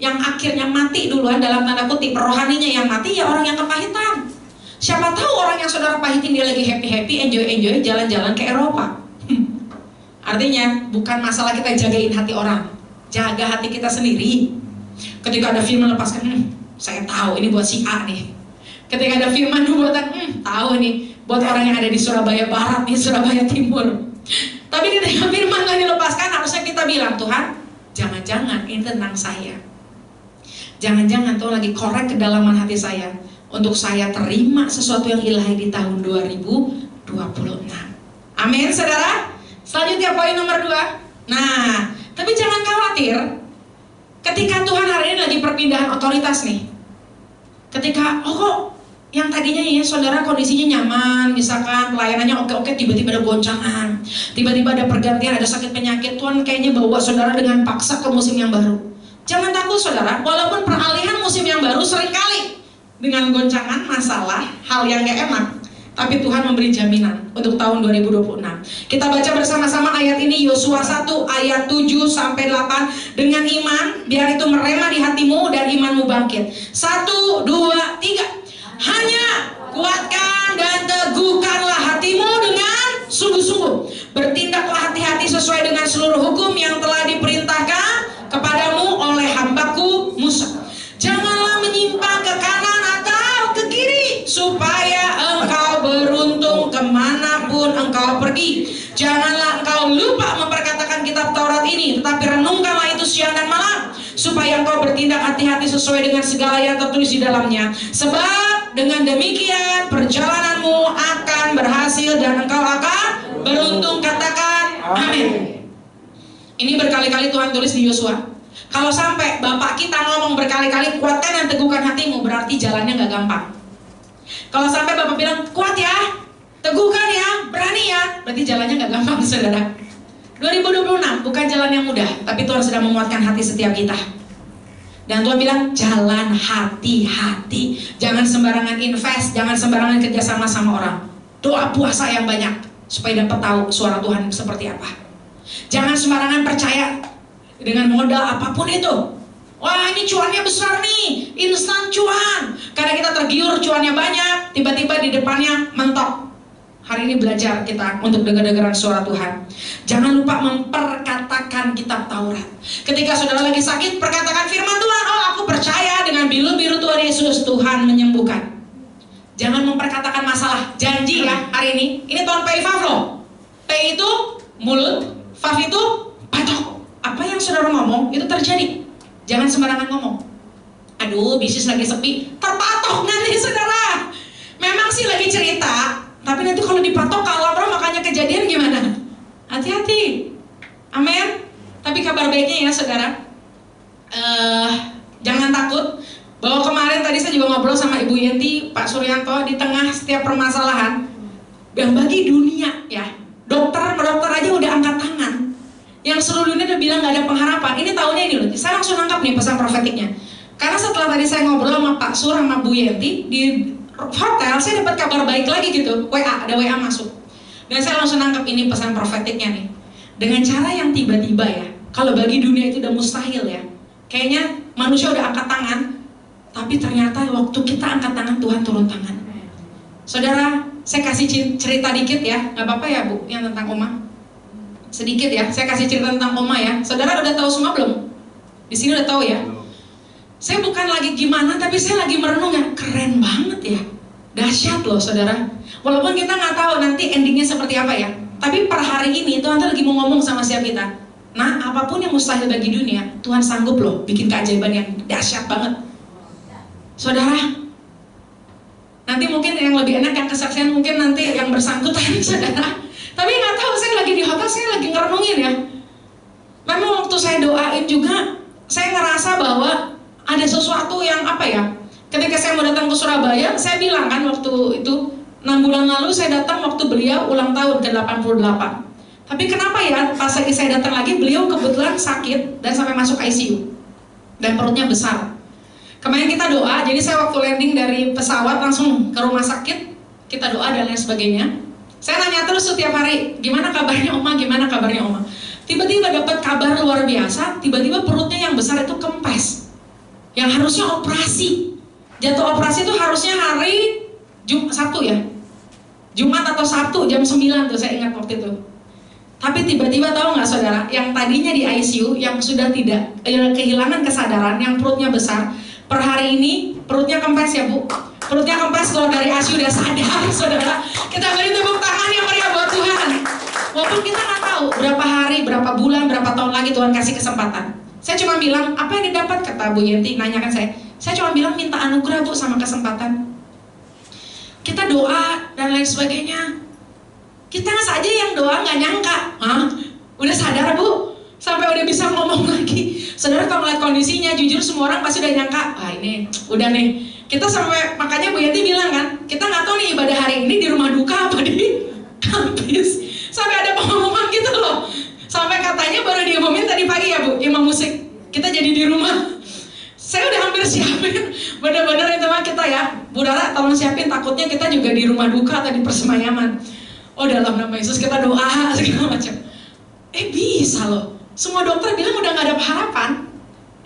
Yang akhirnya mati duluan, dalam tanda kutip, rohaninya yang mati ya orang yang kepahitan. Siapa tahu orang yang saudara pahitin dia lagi happy-happy, enjoy-enjoy, jalan-jalan ke Eropa. Artinya bukan masalah kita jagain hati orang, jaga hati kita sendiri. Ketika ada firman lepaskan, saya tahu ini buat si A nih. Ketika ada firman nubuatan, tahu nih buat orang yang ada di Surabaya Barat nih, Surabaya Timur. Tapi ketika firman gak dilepaskan, harusnya kita bilang, Tuhan, jangan-jangan ini tentang saya. Jangan-jangan Tuhan lagi korek kedalaman hati saya untuk saya terima sesuatu yang ilahi di tahun 2026. Amin, saudara. Selanjutnya poin nomor 2. Nah, tapi jangan khawatir. Ketika Tuhan hari ini lagi perpindahan otoritas nih. Ketika, kok yang tadinya ya saudara kondisinya nyaman, misalkan pelayanannya oke-oke, tiba-tiba ada goncangan, tiba-tiba ada pergantian, ada sakit penyakit, Tuhan kayaknya bawa saudara dengan paksa ke musim yang baru. Jangan takut saudara, walaupun peralihan musim yang baru seringkali dengan goncangan, masalah, hal yang gak enak, tapi Tuhan memberi jaminan untuk tahun 2026. Kita baca bersama-sama ayat ini, Yosua 1 ayat 7-8. Dengan iman, biar itu merema di hatimu dan imanmu bangkit. 1, 2, 3. Hanya kuatkan dan teguhkanlah hatimu dengan sungguh-sungguh. Bertindaklah hati-hati sesuai dengan seluruh hukum yang telah diperintahkan kepadamu oleh hambaku Musa. Janganlah menyimpang ke kanan atau ke kiri, supaya engkau beruntung kemanapun engkau pergi. Janganlah engkau lupa memperkatakan kitab Taurat ini, tetapi renungkanlah itu siang dan malam, supaya engkau bertindak hati-hati sesuai dengan segala yang tertulis di dalamnya. Sebab dengan demikian perjalananmu akan berhasil dan engkau akan beruntung. Katakan amin. Ini berkali-kali Tuhan tulis di Yosua. Kalau sampai Bapak kita ngomong berkali-kali kuatkan dan teguhkan hatimu, berarti jalannya gak gampang. Kalau sampai Bapak bilang kuat ya, teguhkan ya, berani ya, berarti jalannya gak gampang saudara. 2026 bukan jalan yang mudah, tapi Tuhan sedang menguatkan hati setiap kita. Dan Tuhan bilang jalan hati-hati. Jangan sembarangan invest, jangan sembarangan kerjasama sama orang. Doa puasa yang banyak supaya dapat tahu suara Tuhan seperti apa. Jangan sembarangan percaya dengan modal apapun itu. Wah ini cuannya besar nih, instan cuan. Karena kita tergiur cuannya banyak, tiba-tiba di depannya mentok. Hari ini belajar kita untuk dengar-dengaran suara Tuhan. Jangan lupa memperkatakan kitab Taurat. Ketika saudara lagi sakit, perkatakan firman Tuhan. Oh, aku percaya dengan bilu-biru Tuhan Yesus, Tuhan menyembuhkan. Jangan memperkatakan masalah. Janji ya hari ini. Ini tahun P5 loh. P itu mulut, Fav itu patok. Apa yang saudara ngomong itu terjadi. Jangan sembarangan ngomong. Aduh, bisnis lagi sepi, terpatok nanti saudara. Memang sih lagi cerita, tapi nanti kalau dipatok kalau makanya kejadian gimana? Hati-hati. Amin. Tapi kabar baiknya ya saudara, jangan takut. Bahwa kemarin tadi saya juga ngobrol sama Ibu Yenti, Pak Suryanto, di tengah setiap permasalahan yang bagi dunia ya, dokter aja udah angkat tangan. Yang seluruh dunia udah bilang gak ada pengharapan. Ini tahunnya ini loh. Saya langsung nangkap nih pesan profetiknya. Karena setelah tadi saya ngobrol sama Pak Sur sama Bu Yenti di hotel, saya dapat kabar baik lagi gitu. Ada WA masuk. Dan saya langsung nangkap ini pesan profetiknya nih. Dengan cara yang tiba-tiba ya. Kalau bagi dunia itu udah mustahil ya. Kayaknya manusia udah angkat tangan, tapi ternyata waktu kita angkat tangan, Tuhan turun tangan. Saudara, saya kasih cerita dikit ya. Gak apa-apa ya Bu, yang tentang Oma? Sedikit ya, saya kasih cerita tentang Oma ya. Saudara udah tahu semua belum? Di sini udah tahu ya? Saya bukan lagi gimana, tapi saya lagi merenung ya. Keren banget ya. Dahsyat loh saudara. Walaupun kita nggak tahu nanti endingnya seperti apa ya. Tapi per hari ini Tuhan lagi mau ngomong sama siapa kita. Nah, apapun yang mustahil bagi dunia, Tuhan sanggup loh bikin keajaiban yang dahsyat banget. Saudara, nanti mungkin yang lebih enak yang kesaksian mungkin nanti yang bersangkutan saudara. Tapi nggak tahu, saya lagi di hotel, saya lagi ngerenungin ya. Memang waktu saya doain juga, saya ngerasa bahwa ada sesuatu yang apa ya. Ketika saya mau datang ke Surabaya, saya bilang kan waktu itu 6 bulan lalu saya datang waktu beliau ulang tahun ke-88. Tapi kenapa ya pas lagi saya datang lagi beliau kebetulan sakit dan sampai masuk ICU dan perutnya besar. Kemarin kita doa, jadi saya waktu landing dari pesawat langsung ke rumah sakit, kita doa dan lain sebagainya. Saya nanya terus setiap hari, gimana kabarnya Oma, gimana kabarnya Oma. Tiba-tiba dapat kabar luar biasa, tiba-tiba perutnya yang besar itu kempes. Yang harusnya operasi. Jatuh operasi itu harusnya hari Sabtu ya. Jumat atau Sabtu jam 9 tuh saya ingat waktu itu. Tapi tiba-tiba tahu nggak saudara, yang tadinya di ICU, yang sudah tidak kehilangan kesadaran, yang perutnya besar, per hari ini perutnya kempes ya Bu. Perutnya kempes keluar dari ICU udah sadar saudara. Kita beri tepuk tangan yang meriah buat Tuhan. Walaupun kita nggak tahu berapa hari, berapa bulan, berapa tahun lagi Tuhan kasih kesempatan. Saya cuma bilang, apa yang didapat? Kata Bu Yenti, nanyakan saya cuma bilang minta anugerah Bu sama kesempatan. Kita doa dan lain sebagainya. Kita saja yang doa nggak nyangka, udah sadar Bu, sampai udah bisa ngomong lagi. Saudara kalau ngeliat kondisinya, jujur semua orang pasti udah nyangka, ini udah nih. Kita sampai, makanya Bu Yenti bilang kan, kita nggak tahu nih ibadah hari ini di rumah duka apa di kampus. Sampai ada pengumuman gitu loh. Sampai katanya baru diumumin tadi pagi ya Bu, imam musik. Kita jadi di rumah. Saya udah hampir siapin, bener-bener itu mah kita ya. Bu Dara tolong siapin, takutnya kita juga di rumah duka atau di persemayaman. Oh dalam nama Yesus kita doa segala macam. Bisa loh. Semua dokter bilang udah gak ada harapan.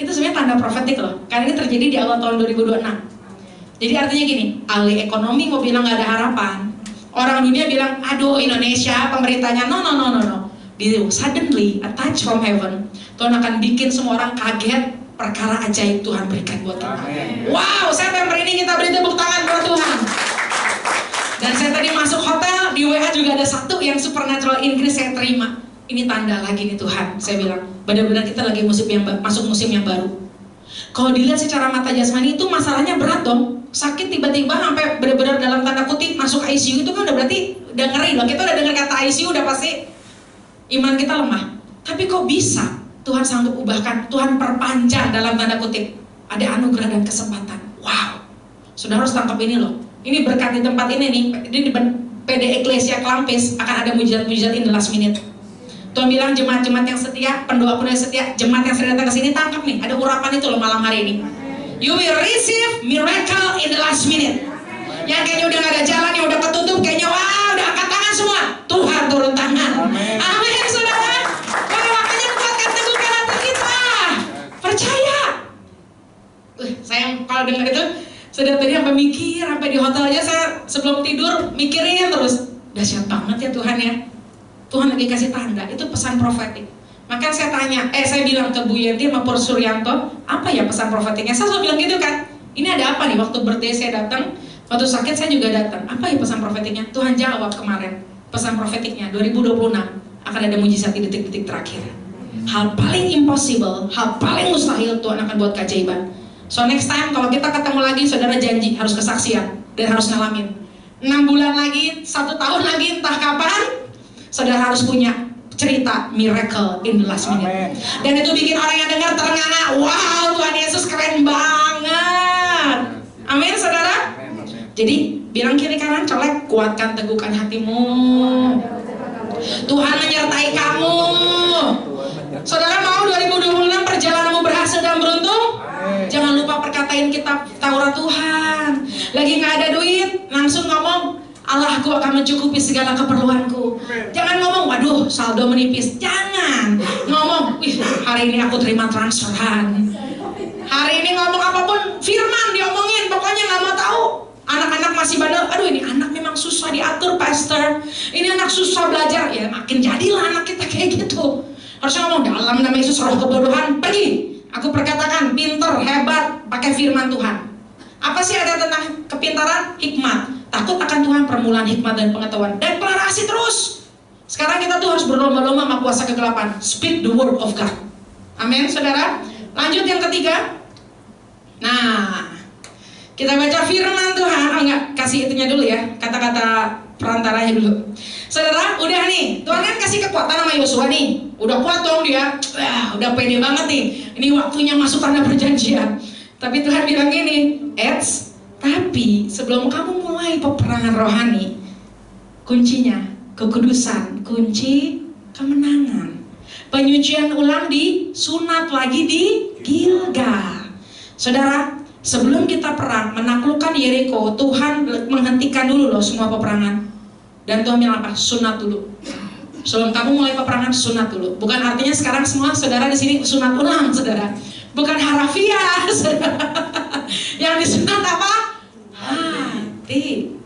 Itu sebenarnya tanda profetik loh. Karena ini terjadi di awal tahun 2026. Jadi artinya gini, ahli ekonomi mau bilang gak ada harapan. Orang dunia bilang, aduh Indonesia pemerintahnya no. Suddenly a touch from heaven, Tuhan akan bikin semua orang kaget perkara ajaib Tuhan berikan buat kita. Wow, saya member ini kita beri tepuk tangan buat Tuhan. Dan saya tadi masuk hotel, di WA juga ada satu yang supernatural increase saya terima. Ini tanda lagi nih Tuhan, saya bilang. Benar-benar kita lagi masuk musim yang baru. Kalau dilihat secara mata jasmani itu masalahnya berat dong. Sakit tiba-tiba sampai benar-benar dalam tanda kutip masuk ICU itu kan udah berarti udah ngeri loh. Kita udah dengar kata ICU udah pasti iman kita lemah. Tapi kok bisa Tuhan sanggup ubahkan, Tuhan perpanjang dalam tanda kutip. Ada anugerah dan kesempatan. Wow. Saudara harus tangkap ini loh. Ini berkat di tempat ini nih. Di PD Eklesia Klampis akan ada mujizat-mujizat in the last minute. Tuhan bilang jemaat-jemaat yang setia, pendoa-pendoa yang setia, jemaat yang sering datang ke sini tangkap nih. Ada urapan itu loh malam hari ini. You will receive miracle in the last minute. Yang kayaknya udah gak ada jalan, yang udah ketutup, kayaknya wah udah angkat tangan semua. Tuhan turun tangan. Amin saudara. Makanya kuatkan teguhkan hati kita. Percaya. Saya kalau dengar itu, sudah tadi sampai mikir, sampai di hotel aja saya sebelum tidur mikirin terus. Dahsyat banget ya Tuhan ya. Tuhan lagi kasih tanda, itu pesan profetik. Maka saya tanya, saya bilang ke Bu Yenti sama Pur Suryanto, apa ya pesan profetiknya? Saya selalu bilang gitu kan, ini ada apa nih? Waktu birthday saya datang, waktu sakit saya juga datang. Apa ya pesan profetiknya? Tuhan jawab kemarin, pesan profetiknya 2026 akan ada mujizat di detik-detik terakhir. Hal paling impossible, hal paling mustahil Tuhan akan buat keajaiban. So next time kalau kita ketemu lagi, saudara janji harus kesaksian dan harus ngalamin. 6 bulan lagi, 1 tahun lagi, entah kapan, saudara harus punya cerita miracle in the last minute. Amen. Dan itu bikin orang yang dengar terengah-engah, wow Tuhan Yesus keren banget. Amin saudara. Jadi bilang kiri kanan colek, kuatkan teguhkan hatimu. Tuhan menyertai kamu. Saudara mau 2026 perjalananmu berhasil dan beruntung? Jangan lupa perkatain kitab Taurat Tuhan. Lagi nggak ada duit, langsung ngomong, Allahku akan mencukupi segala keperluanku. Jangan ngomong, waduh saldo menipis. Jangan ngomong, wih hari ini aku terima transferan. Hari ini ngomong apapun, firman diomongin, pokoknya nggak mau tahu. Anak-anak masih bandel, aduh ini anak memang susah diatur pastor. Ini anak susah belajar, ya makin jadilah anak kita kayak gitu. Harusnya ngomong, dalam nama Yesus roh kebodohan, pergi. Aku perkatakan, pinter, hebat, pakai firman Tuhan. Apa sih ada tentang kepintaran? Hikmat. Takut akan Tuhan, permulaan hikmat dan pengetahuan. Deklarasi terus. Sekarang kita tuh harus berlomba-lomba sama kuasa kegelapan. Speak the word of God. Amin, saudara. Lanjut yang ketiga. Nah, kita baca firman Tuhan. Oh enggak, kasih itunya dulu ya. Kata-kata perantaranya dulu. Saudara, udah nih. Tuhan kan kasih kekuatan sama Yosua nih. Udah kuat dong dia. Udah pede banget nih. Ini waktunya masuk tanah perjanjian. Tapi Tuhan bilang gini, tapi sebelum kamu mulai peperangan rohani, kuncinya kekudusan, kunci kemenangan. Penyucian ulang disunat lagi di Gilgal. Saudara, sebelum kita perang menaklukkan Yeriko, Tuhan menghentikan dulu loh semua peperangan. Dan Tuhan bilang apa? Sunat dulu. Sebelum kamu mulai peperangan, sunat dulu. Bukan artinya sekarang semua saudara di sini sunat ulang, saudara. Bukan harafiah, saudara. Yang disunat apa? Hati.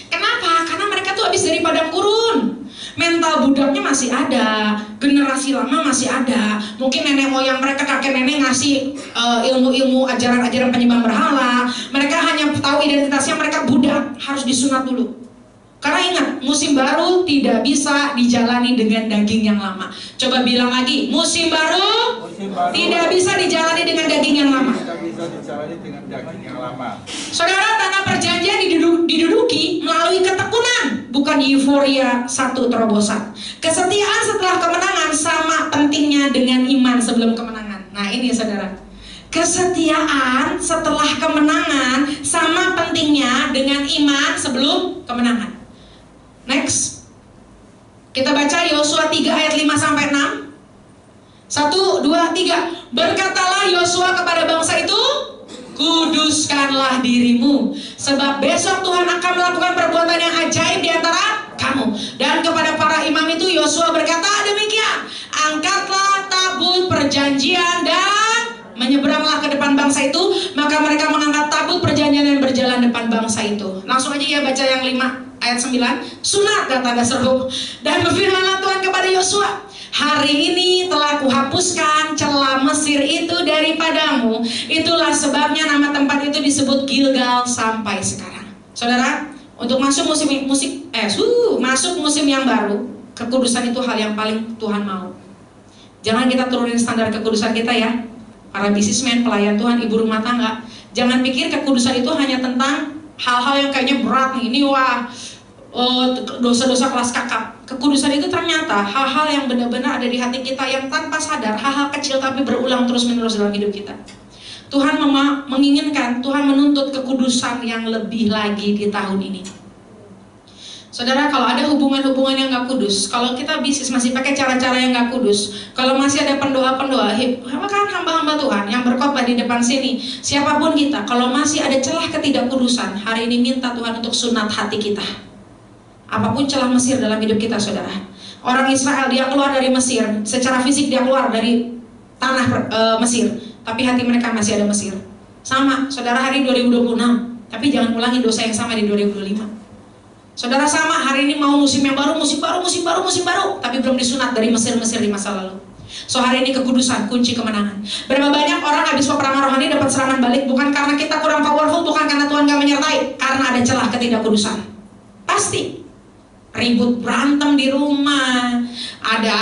Kenapa? Karena mereka tuh habis dari padang gurun. Mental budaknya masih ada, generasi lama masih ada. Mungkin nenek moyang mereka, kakek nenek ngasih ilmu-ilmu ajaran-ajaran penyembah berhala. Mereka hanya tahu identitasnya mereka budak, harus disunat dulu. Karena ingat, musim baru tidak bisa dijalani dengan daging yang lama. Coba bilang lagi, musim baru tidak bisa dijalani dengan daging yang lama. Saudara, tanah perjanjian diduduki melalui ketekunan, bukan euforia satu terobosan. Kesetiaan setelah kemenangan sama pentingnya dengan iman sebelum kemenangan. Nah ini saudara, kesetiaan setelah kemenangan sama pentingnya dengan iman sebelum kemenangan. Next, kita baca Yosua 3 ayat 5-6. 1, 2, 3. Berkatalah Yosua kepada bangsa itu, kuduskanlah dirimu, sebab besok Tuhan akan melakukan perbuatan yang ajaib di antara kamu. Dan kepada para imam itu Yosua berkata demikian, angkatlah tabut perjanjian dan menyeberanglah ke depan bangsa itu. Maka mereka mengangkat tabut perjanjian dan berjalan depan bangsa itu. Langsung aja ya baca yang 5 ayat 9. Sunat dan tanda seru. Dan berfirmanlah Tuhan kepada Yosua, hari ini telah kuhapuskan celah Mesir itu daripadamu. Itulah sebabnya nama tempat itu disebut Gilgal sampai sekarang. Saudara, untuk masuk masuk musim yang baru, kekudusan itu hal yang paling Tuhan mau. Jangan kita turunin standar kekudusan kita ya. Para bisnismen, pelayan Tuhan, ibu rumah tangga, jangan pikir kekudusan itu hanya tentang hal-hal yang kayaknya berat nih. Ini wah, dosa-dosa kelas kakap. Kekudusan itu ternyata hal-hal yang benar-benar ada di hati kita yang tanpa sadar, hal-hal kecil tapi berulang terus-menerus dalam hidup kita. Tuhan menginginkan, Tuhan menuntut kekudusan yang lebih lagi di tahun ini. Saudara, kalau ada hubungan-hubungan yang gak kudus, kalau kita bisnis masih pakai cara-cara yang gak kudus, kalau masih ada pendoa-pendoa, kan hamba-hamba Tuhan yang berkhotbah di depan sini, siapapun kita, kalau masih ada celah ketidakkudusan, hari ini minta Tuhan untuk sunat hati kita. Apapun celah Mesir dalam hidup kita, saudara. Orang Israel, dia keluar dari Mesir, secara fisik dia keluar dari tanah Mesir, tapi hati mereka masih ada Mesir. Sama, saudara, hari 2026, tapi jangan ulangi dosa yang sama di 2025. Saudara sama, hari ini mau musim yang baru, musim baru, tapi belum disunat dari Mesir di masa lalu. So hari ini kekudusan, kunci kemenangan. Berapa banyak orang habis peperangan rohani dapat serangan balik, bukan karena kita kurang powerful, bukan karena Tuhan gak menyertai, karena ada celah ketidakkudusan. Pasti ribut, berantem di rumah, ada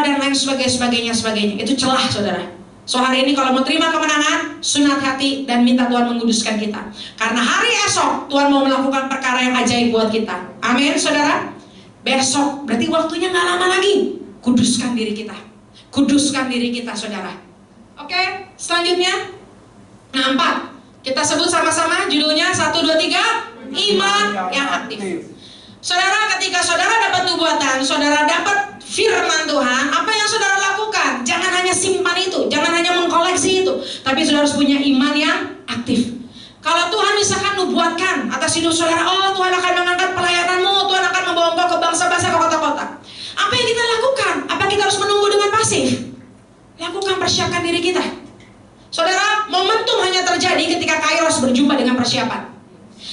dan lain sebagainya. Itu celah, saudara. So hari ini kalau mau terima kemenangan, sunat hati dan minta Tuhan menguduskan kita. Karena hari esok Tuhan mau melakukan perkara yang ajaib buat kita. Amin, saudara. Besok berarti waktunya gak lama lagi. Kuduskan diri kita. Kuduskan diri kita, saudara. Oke, selanjutnya nah 4. Kita sebut sama-sama judulnya 1, 2, 3. Iman yang aktif. Saudara, ketika saudara dapat nubuatan, saudara dapat firman Tuhan, apa yang saudara lakukan? Jangan hanya simpan itu, jangan hanya mengkoleksi itu, tapi saudara harus punya iman yang aktif. Kalau Tuhan misalkan nubuatkan atas hidup saudara, oh Tuhan akan mengangkat pelayananmu, Tuhan akan membawa engkau ke bangsa-bangsa, ke kota-kota. Apa yang kita lakukan? Apa kita harus menunggu dengan pasif? Lakukan, persiapkan diri kita. Saudara, momentum hanya terjadi ketika Kairos berjumpa dengan persiapan.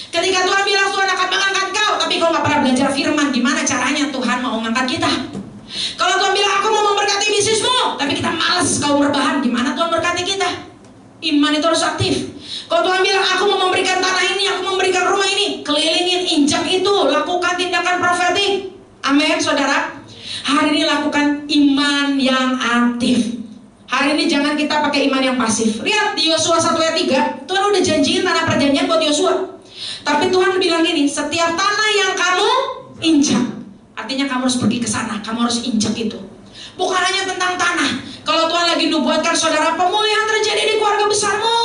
Ketika Tuhan bilang Tuhan akan mengangkat kau, tapi kau gak pernah belajar firman, gimana caranya Tuhan mau mengangkat kita? Kalau Tuhan bilang aku mau memberkati bisnismu, tapi kita malas kau berbahan, gimana Tuhan berkati kita? Iman itu harus aktif. Kalau Tuhan bilang aku mau memberikan tanah ini, aku memberikan rumah ini, kelilingin, injak itu, lakukan tindakan profetik. Amin, saudara. Hari ini lakukan iman yang aktif. Hari ini jangan kita pakai iman yang pasif. Lihat di Yosua 1 ayat 3, Tuhan udah janjiin tanah perjanjian buat Yosua. Tapi Tuhan bilang gini, setiap tanah yang kamu injak, artinya kamu harus pergi ke sana, kamu harus injak itu. Bukan hanya tentang tanah. Kalau Tuhan lagi nubuatkan saudara, pemulihan terjadi di keluarga besarmu.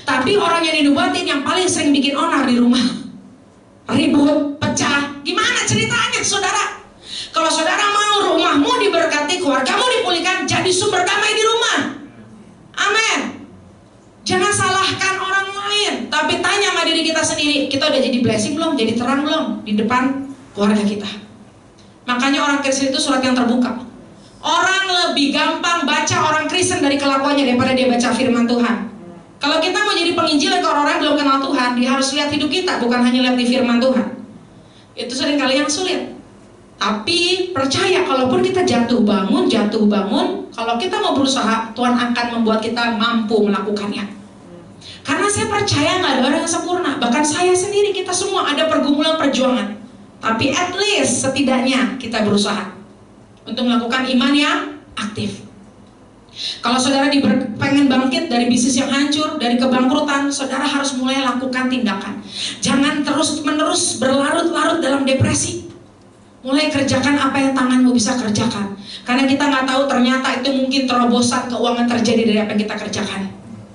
Tapi orang yang dinubuatin yang paling sering bikin onar di rumah, ribut, pecah. Gimana ceritanya, saudara? Kalau saudara mau rumahmu diberkati, keluargamu dipulihkan, jadi sumber damai di rumah. Amin. Jangan salahkan orang lain, tapi tanya sama diri kita sendiri, kita udah jadi blessing belum, jadi terang belum di depan keluarga kita. Makanya orang Kristen itu surat yang terbuka. Orang lebih gampang baca orang Kristen dari kelakuannya daripada dia baca firman Tuhan. Kalau kita mau jadi penginjil ke orang-orang yang belum kenal Tuhan, dia harus lihat hidup kita, bukan hanya lihat di firman Tuhan. Itu seringkali yang sulit. Tapi percaya, kalaupun kita jatuh bangun, kalau kita mau berusaha, Tuhan akan membuat kita mampu melakukannya. Karena saya percaya nggak ada orang yang sempurna. Bahkan saya sendiri, kita semua ada pergumulan perjuangan. Tapi at least setidaknya kita berusaha untuk melakukan iman yang aktif. Kalau saudara pengen bangkit dari bisnis yang hancur, dari kebangkrutan, saudara harus mulai lakukan tindakan. Jangan terus-menerus berlarut-larut dalam depresi. Mulai kerjakan apa yang tanganmu bisa kerjakan. Karena kita nggak tahu, ternyata itu mungkin terobosan keuangan terjadi dari apa yang kita kerjakan.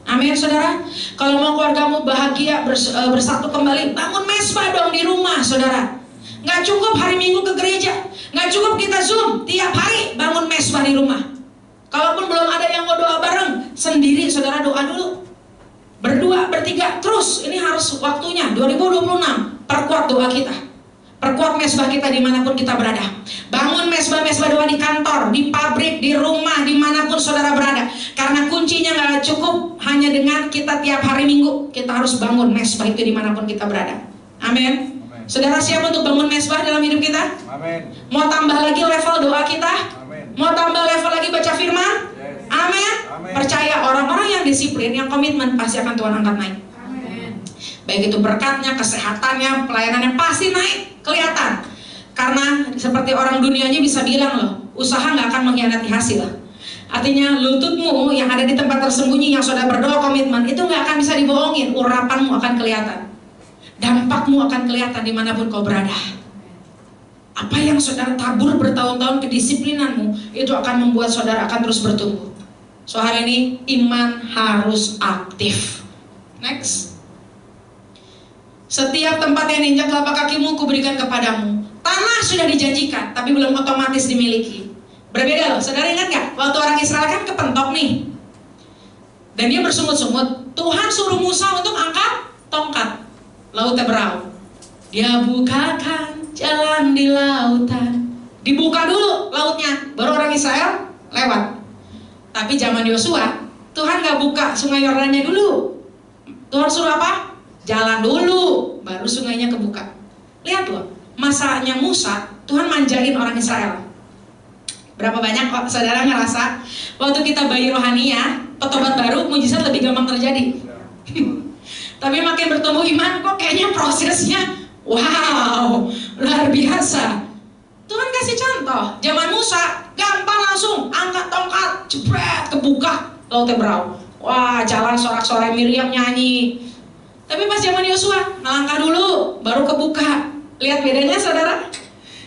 Amin, saudara. Kalau mau keluargamu bahagia, bersatu kembali, bangun mesbah dong di rumah, saudara. Nggak cukup hari Minggu ke gereja, nggak cukup kita Zoom tiap hari, bangun mesbah di rumah. Kalaupun belum ada yang mau doa bareng, sendiri saudara doa dulu. Berdua, bertiga, terus. Ini harus waktunya, 2026, perkuat doa kita. Perkuat mesbah kita dimanapun kita berada. Bangun mesbah-mesbah doa di kantor, di pabrik, di rumah, dimanapun saudara berada. Karena kuncinya gak cukup hanya dengan kita tiap hari Minggu. Kita harus bangun mesbah itu dimanapun kita berada. Amin. Saudara siap untuk bangun mesbah dalam hidup kita? Amin. Mau tambah lagi level doa kita? Amin. Mau tambah level lagi baca firman? Yes. Amin. Percaya, orang-orang yang disiplin, yang komitmen, pasti akan Tuhan angkat naik. Baik itu berkatnya, kesehatannya, pelayanannya pasti naik, kelihatan. Karena seperti orang dunianya bisa bilang loh, usaha gak akan mengkhianati hasil. Artinya lututmu yang ada di tempat tersembunyi, yang sudah berdoa komitmen, itu gak akan bisa dibohongin. Urapanmu akan kelihatan, dampakmu akan kelihatan dimanapun kau berada. Apa yang saudara tabur bertahun-tahun, kedisiplinanmu, itu akan membuat saudara akan terus bertumbuh. So hari ini iman harus aktif. Next. Setiap tempat yang diinjak telapak kakimu kuberikan kepadamu. Tanah sudah dijanjikan, tapi belum otomatis dimiliki. Berbeda loh, saudara ingat gak? Waktu orang Israel kan kepentok nih, dan dia bersungut-sungut. Tuhan suruh Musa untuk angkat tongkat, lautnya beraung. Dia bukakan jalan di lautan. Dibuka dulu lautnya, baru orang Israel lewat. Tapi zaman Yosua, Tuhan gak buka sungai Yordannya dulu. Tuhan suruh apa? Jalan dulu, baru sungainya kebuka. Lihat loh, masanya Musa, Tuhan manjain orang Israel. Berapa banyak kok saudara ngerasa waktu kita bayi rohani ya, petobat baru, mujizat lebih gampang terjadi. Tapi makin bertumbuh iman, kok kayaknya prosesnya wow, luar biasa. Tuhan kasih contoh, zaman Musa gampang langsung angkat tongkat, jebret, kebuka lautnya berau. Wah, jalan sorak-sorai, Miriam nyanyi. Tapi pas zaman Yosua, ngelangkah dulu, baru kebuka. Lihat bedanya saudara?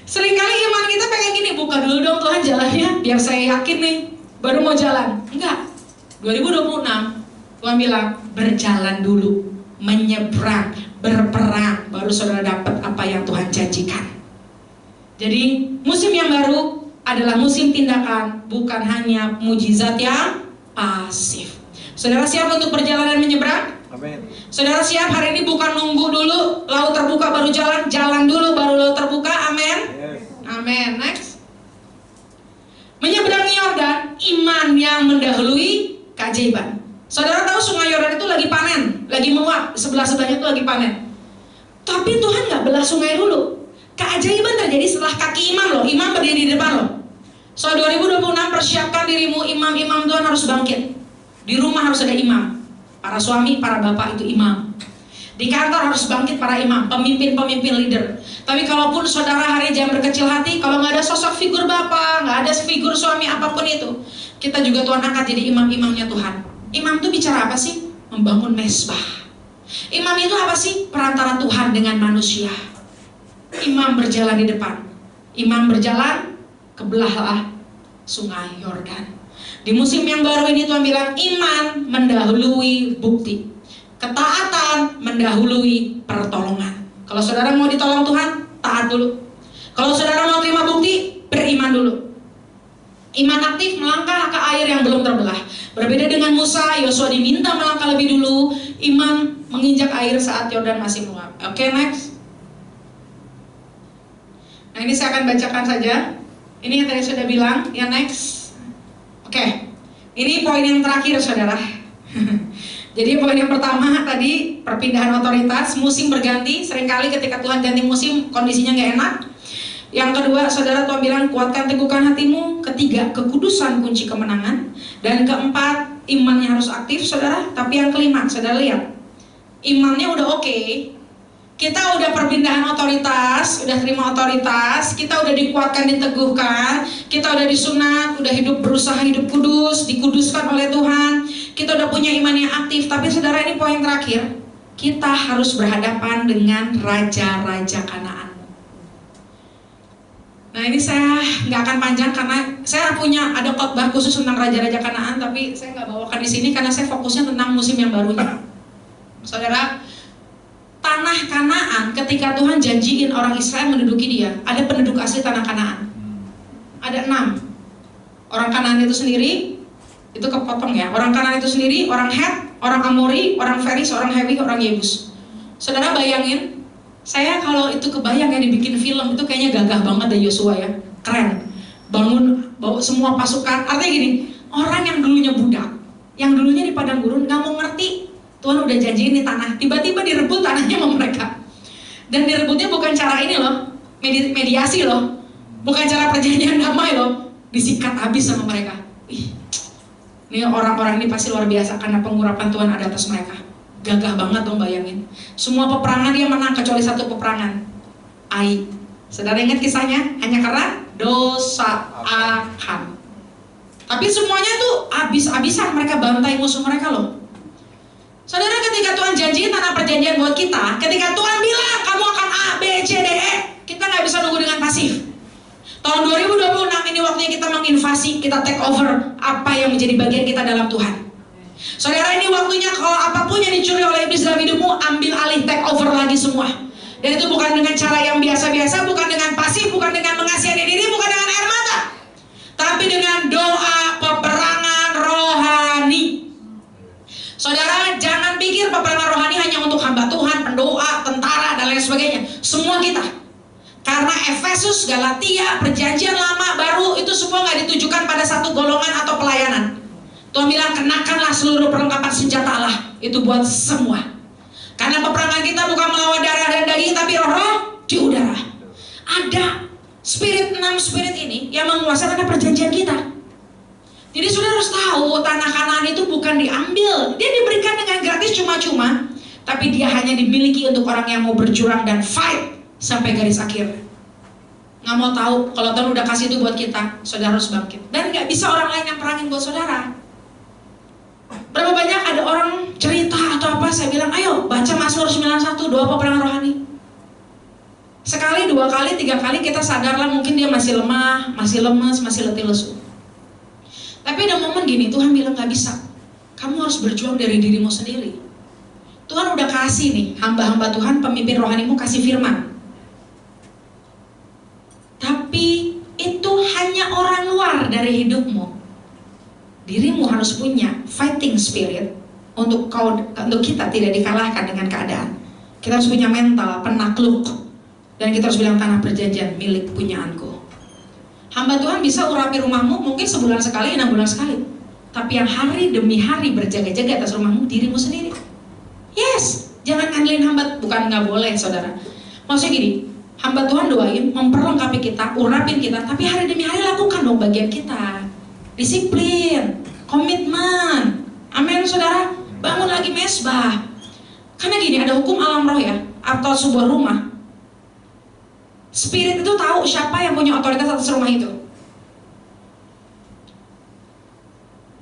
Seringkali iman kita pengen gini, buka dulu dong Tuhan jalannya, biar saya yakin nih, baru mau jalan. Enggak, 2026 Tuhan bilang, berjalan dulu, menyeberang, berperang, baru saudara dapat apa yang Tuhan janjikan. Jadi musim yang baru adalah musim tindakan, bukan hanya mujizat yang pasif. Saudara siap untuk perjalanan menyeberang? Amin. Saudara siap hari ini bukan nunggu dulu laut terbuka baru jalan, jalan dulu baru laut terbuka. Amin. Yes. Amin. Next. Menyeberangi Yordan, iman yang mendahului keajaiban. Saudara tahu sungai Yordan itu lagi panen, lagi meluap, sebelah-sebelahnya itu lagi panen. Tapi Tuhan nggak belah sungai dulu. Keajaiban terjadi setelah kaki imam loh, imam berdiri di depan loh. So 2026 persiapkan dirimu, imam-imam Tuhan harus bangkit. Di rumah harus ada imam. Para suami, para bapak itu imam. Di kantor harus bangkit para imam, pemimpin-pemimpin leader. Tapi kalaupun saudara hari jangan berkecil hati, kalau nggak ada sosok figur bapak, nggak ada figur suami apapun itu, kita juga Tuhan angkat jadi imam-imamnya Tuhan. Imam itu bicara apa sih? Membangun mesbah. Imam itu apa sih? Perantara Tuhan dengan manusia. Imam berjalan di depan. Imam berjalan, kebelahlah sungai Yordan. Di musim yang baru ini Tuhan bilang, iman mendahului bukti, ketaatan mendahului pertolongan. Kalau saudara mau ditolong Tuhan, taat dulu. Kalau saudara mau terima bukti, beriman dulu. Iman aktif melangkah ke air yang belum terbelah. Berbeda dengan Musa, Yosua diminta melangkah lebih dulu. Iman menginjak air saat Yordan masih meluap. Oke, next. Nah, ini saya akan bacakan saja. Ini yang tadi sudah bilang, ya next. Oke, ini poin yang terakhir saudara. Jadi poin yang pertama tadi perpindahan otoritas, musim berganti. Seringkali ketika Tuhan ganti musim kondisinya nggak enak. Yang kedua saudara Tuhan bilang kuatkan teguhkan hatimu. Ketiga kekudusan kunci kemenangan. Dan keempat imannya harus aktif saudara. Tapi yang kelima saudara lihat, imannya udah oke. Kita udah perpindahan otoritas, udah terima otoritas, kita udah dikuatkan, diteguhkan, kita udah disunat, udah hidup berusaha hidup kudus, dikuduskan oleh Tuhan, kita udah punya iman yang aktif. Tapi saudara ini poin terakhir, kita harus berhadapan dengan raja-raja Kanaan. Nah ini saya nggak akan panjang karena saya punya ada khotbah khusus tentang raja-raja Kanaan, tapi saya nggak bawakan di sini karena saya fokusnya tentang musim yang barunya. Saudara, tanah Kanaan ketika Tuhan janjiin orang Israel menduduki dia, ada penduduk asli tanah Kanaan. Ada 6. Orang Kanaan itu sendiri, itu kepotong ya. Orang Kanaan itu sendiri, orang Het, orang Amori, orang Feris, orang Hewi, orang Yebus. Saudara bayangin, saya kalau itu kebayang ya dibikin film, itu kayaknya gagah banget deh Yosua ya. Keren. Bangun, bawa semua pasukan. Artinya gini, orang yang dulunya budak, yang dulunya di padang gurun, gak mau ngerti Tuhan udah janjiin nih tanah, tiba-tiba direbut tanahnya sama mereka. Dan direbutnya bukan cara ini loh, mediasi loh, bukan cara perjanjian damai loh, disikat habis sama mereka. Ih, ini orang-orang ini pasti luar biasa karena pengurapan Tuhan ada atas mereka. Gagah banget dong bayangin. Semua peperangan dia menang kecuali satu peperangan, Ai. Saudara ingat kisahnya? Hanya karena dosa Achan. Tapi semuanya tuh habis-habisan mereka bantai musuh mereka loh. Saudara, ketika Tuhan janjiin tanah perjanjian buat kita, ketika Tuhan bilang kamu akan A, B, C, D, E, kita nggak bisa nunggu dengan pasif. Tahun 2026 ini waktunya kita menginvasi, kita take over apa yang menjadi bagian kita dalam Tuhan. Saudara, ini waktunya kalau apapun yang dicuri oleh iblis dalam hidupmu, ambil alih, take over lagi semua. Dan itu bukan dengan cara yang biasa-biasa, bukan dengan pasif, bukan dengan mengasihani diri, bukan dengan air mata, tapi dengan doa peperangan rohani. Saudara, jangan pikir peperangan rohani hanya untuk hamba Tuhan, pendoa, tentara, dan lain sebagainya. Semua kita. Karena Efesus, Galatia, perjanjian lama, baru, itu semua nggak ditujukan pada satu golongan atau pelayanan. Tuhan bilang, kenakanlah seluruh perlengkapan senjata Allah. Itu buat semua. Karena peperangan kita bukan melawan darah dan daging, tapi roh di udara. Ada spirit, 6 spirit ini yang menguasai tanah perjanjian kita. Jadi saudara harus tahu, tanah Kanaan itu bukan diambil, dia diberikan dengan gratis cuma-cuma, tapi dia hanya dimiliki untuk orang yang mau berjuang dan fight sampai garis akhir. Nggak mau tahu, kalau Tuhan udah kasih itu buat kita, saudara harus bangkit. Dan nggak bisa orang lain yang perangin buat saudara. Berapa banyak ada orang cerita atau apa, saya bilang, ayo baca Mazmur 91, doa peperangan rohani. Sekali, 2 kali, 3 kali kita sadarlah mungkin dia masih lemah, masih lemes, masih letih lesu. Tapi ada momen gini, Tuhan bilang gak bisa. Kamu harus berjuang dari dirimu sendiri. Tuhan udah kasih nih, hamba-hamba Tuhan, pemimpin rohanimu kasih firman. Tapi itu hanya orang luar dari hidupmu. Dirimu harus punya fighting spirit untuk kita tidak dikalahkan dengan keadaan. Kita harus punya mental penakluk. Dan kita harus bilang tanah perjanjian milik punyaanku. Hamba Tuhan bisa urapi rumahmu mungkin sebulan sekali, 6 bulan sekali. Tapi yang hari demi hari berjaga-jaga atas rumahmu, dirimu sendiri. Yes, jangan ngandelin hamba, bukan nggak boleh saudara. Maksudnya gini, hamba Tuhan doain, memperlengkapi kita, urapin kita, tapi hari demi hari lakukan dong bagian kita. Disiplin, komitmen, amin saudara. Bangun lagi mesbah. Karena gini, ada hukum alam roh ya, atau sebuah rumah. Spirit itu tahu siapa yang punya otoritas atas rumah itu.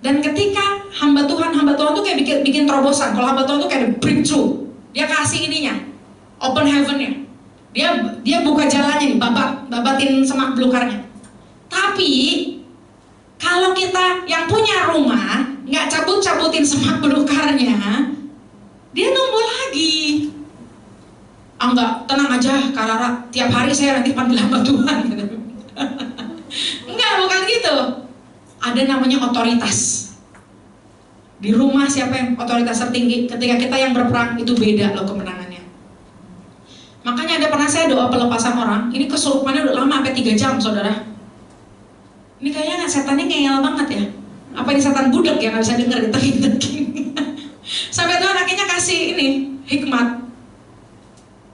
Dan ketika hamba Tuhan tuh kayak bikin terobosan. Kalau hamba Tuhan tuh kayak breakthrough, dia kasih ininya, open heaven-nya. Dia buka jalannya nih, babatin semak belukarnya. Tapi kalau kita yang punya rumah nggak cabut-cabutin semak belukarnya, dia numpul lagi. Enggak, tenang aja Kak Rara, tiap hari saya nanti panggil hamba Tuhan. Enggak, bukan gitu. Ada namanya otoritas. Di rumah siapa yang otoritas tertinggi? Ketika kita yang berperang, itu beda loh kemenangannya. Makanya ada pernah saya doa pelepasan orang, ini kesurupannya udah lama sampai 3 jam saudara. Ini kayaknya setannya ngeyel banget ya. Apa ini setan budak ya, gak bisa denger ditengking-tengking. Sampai Tuhan akhirnya kasih ini, hikmat.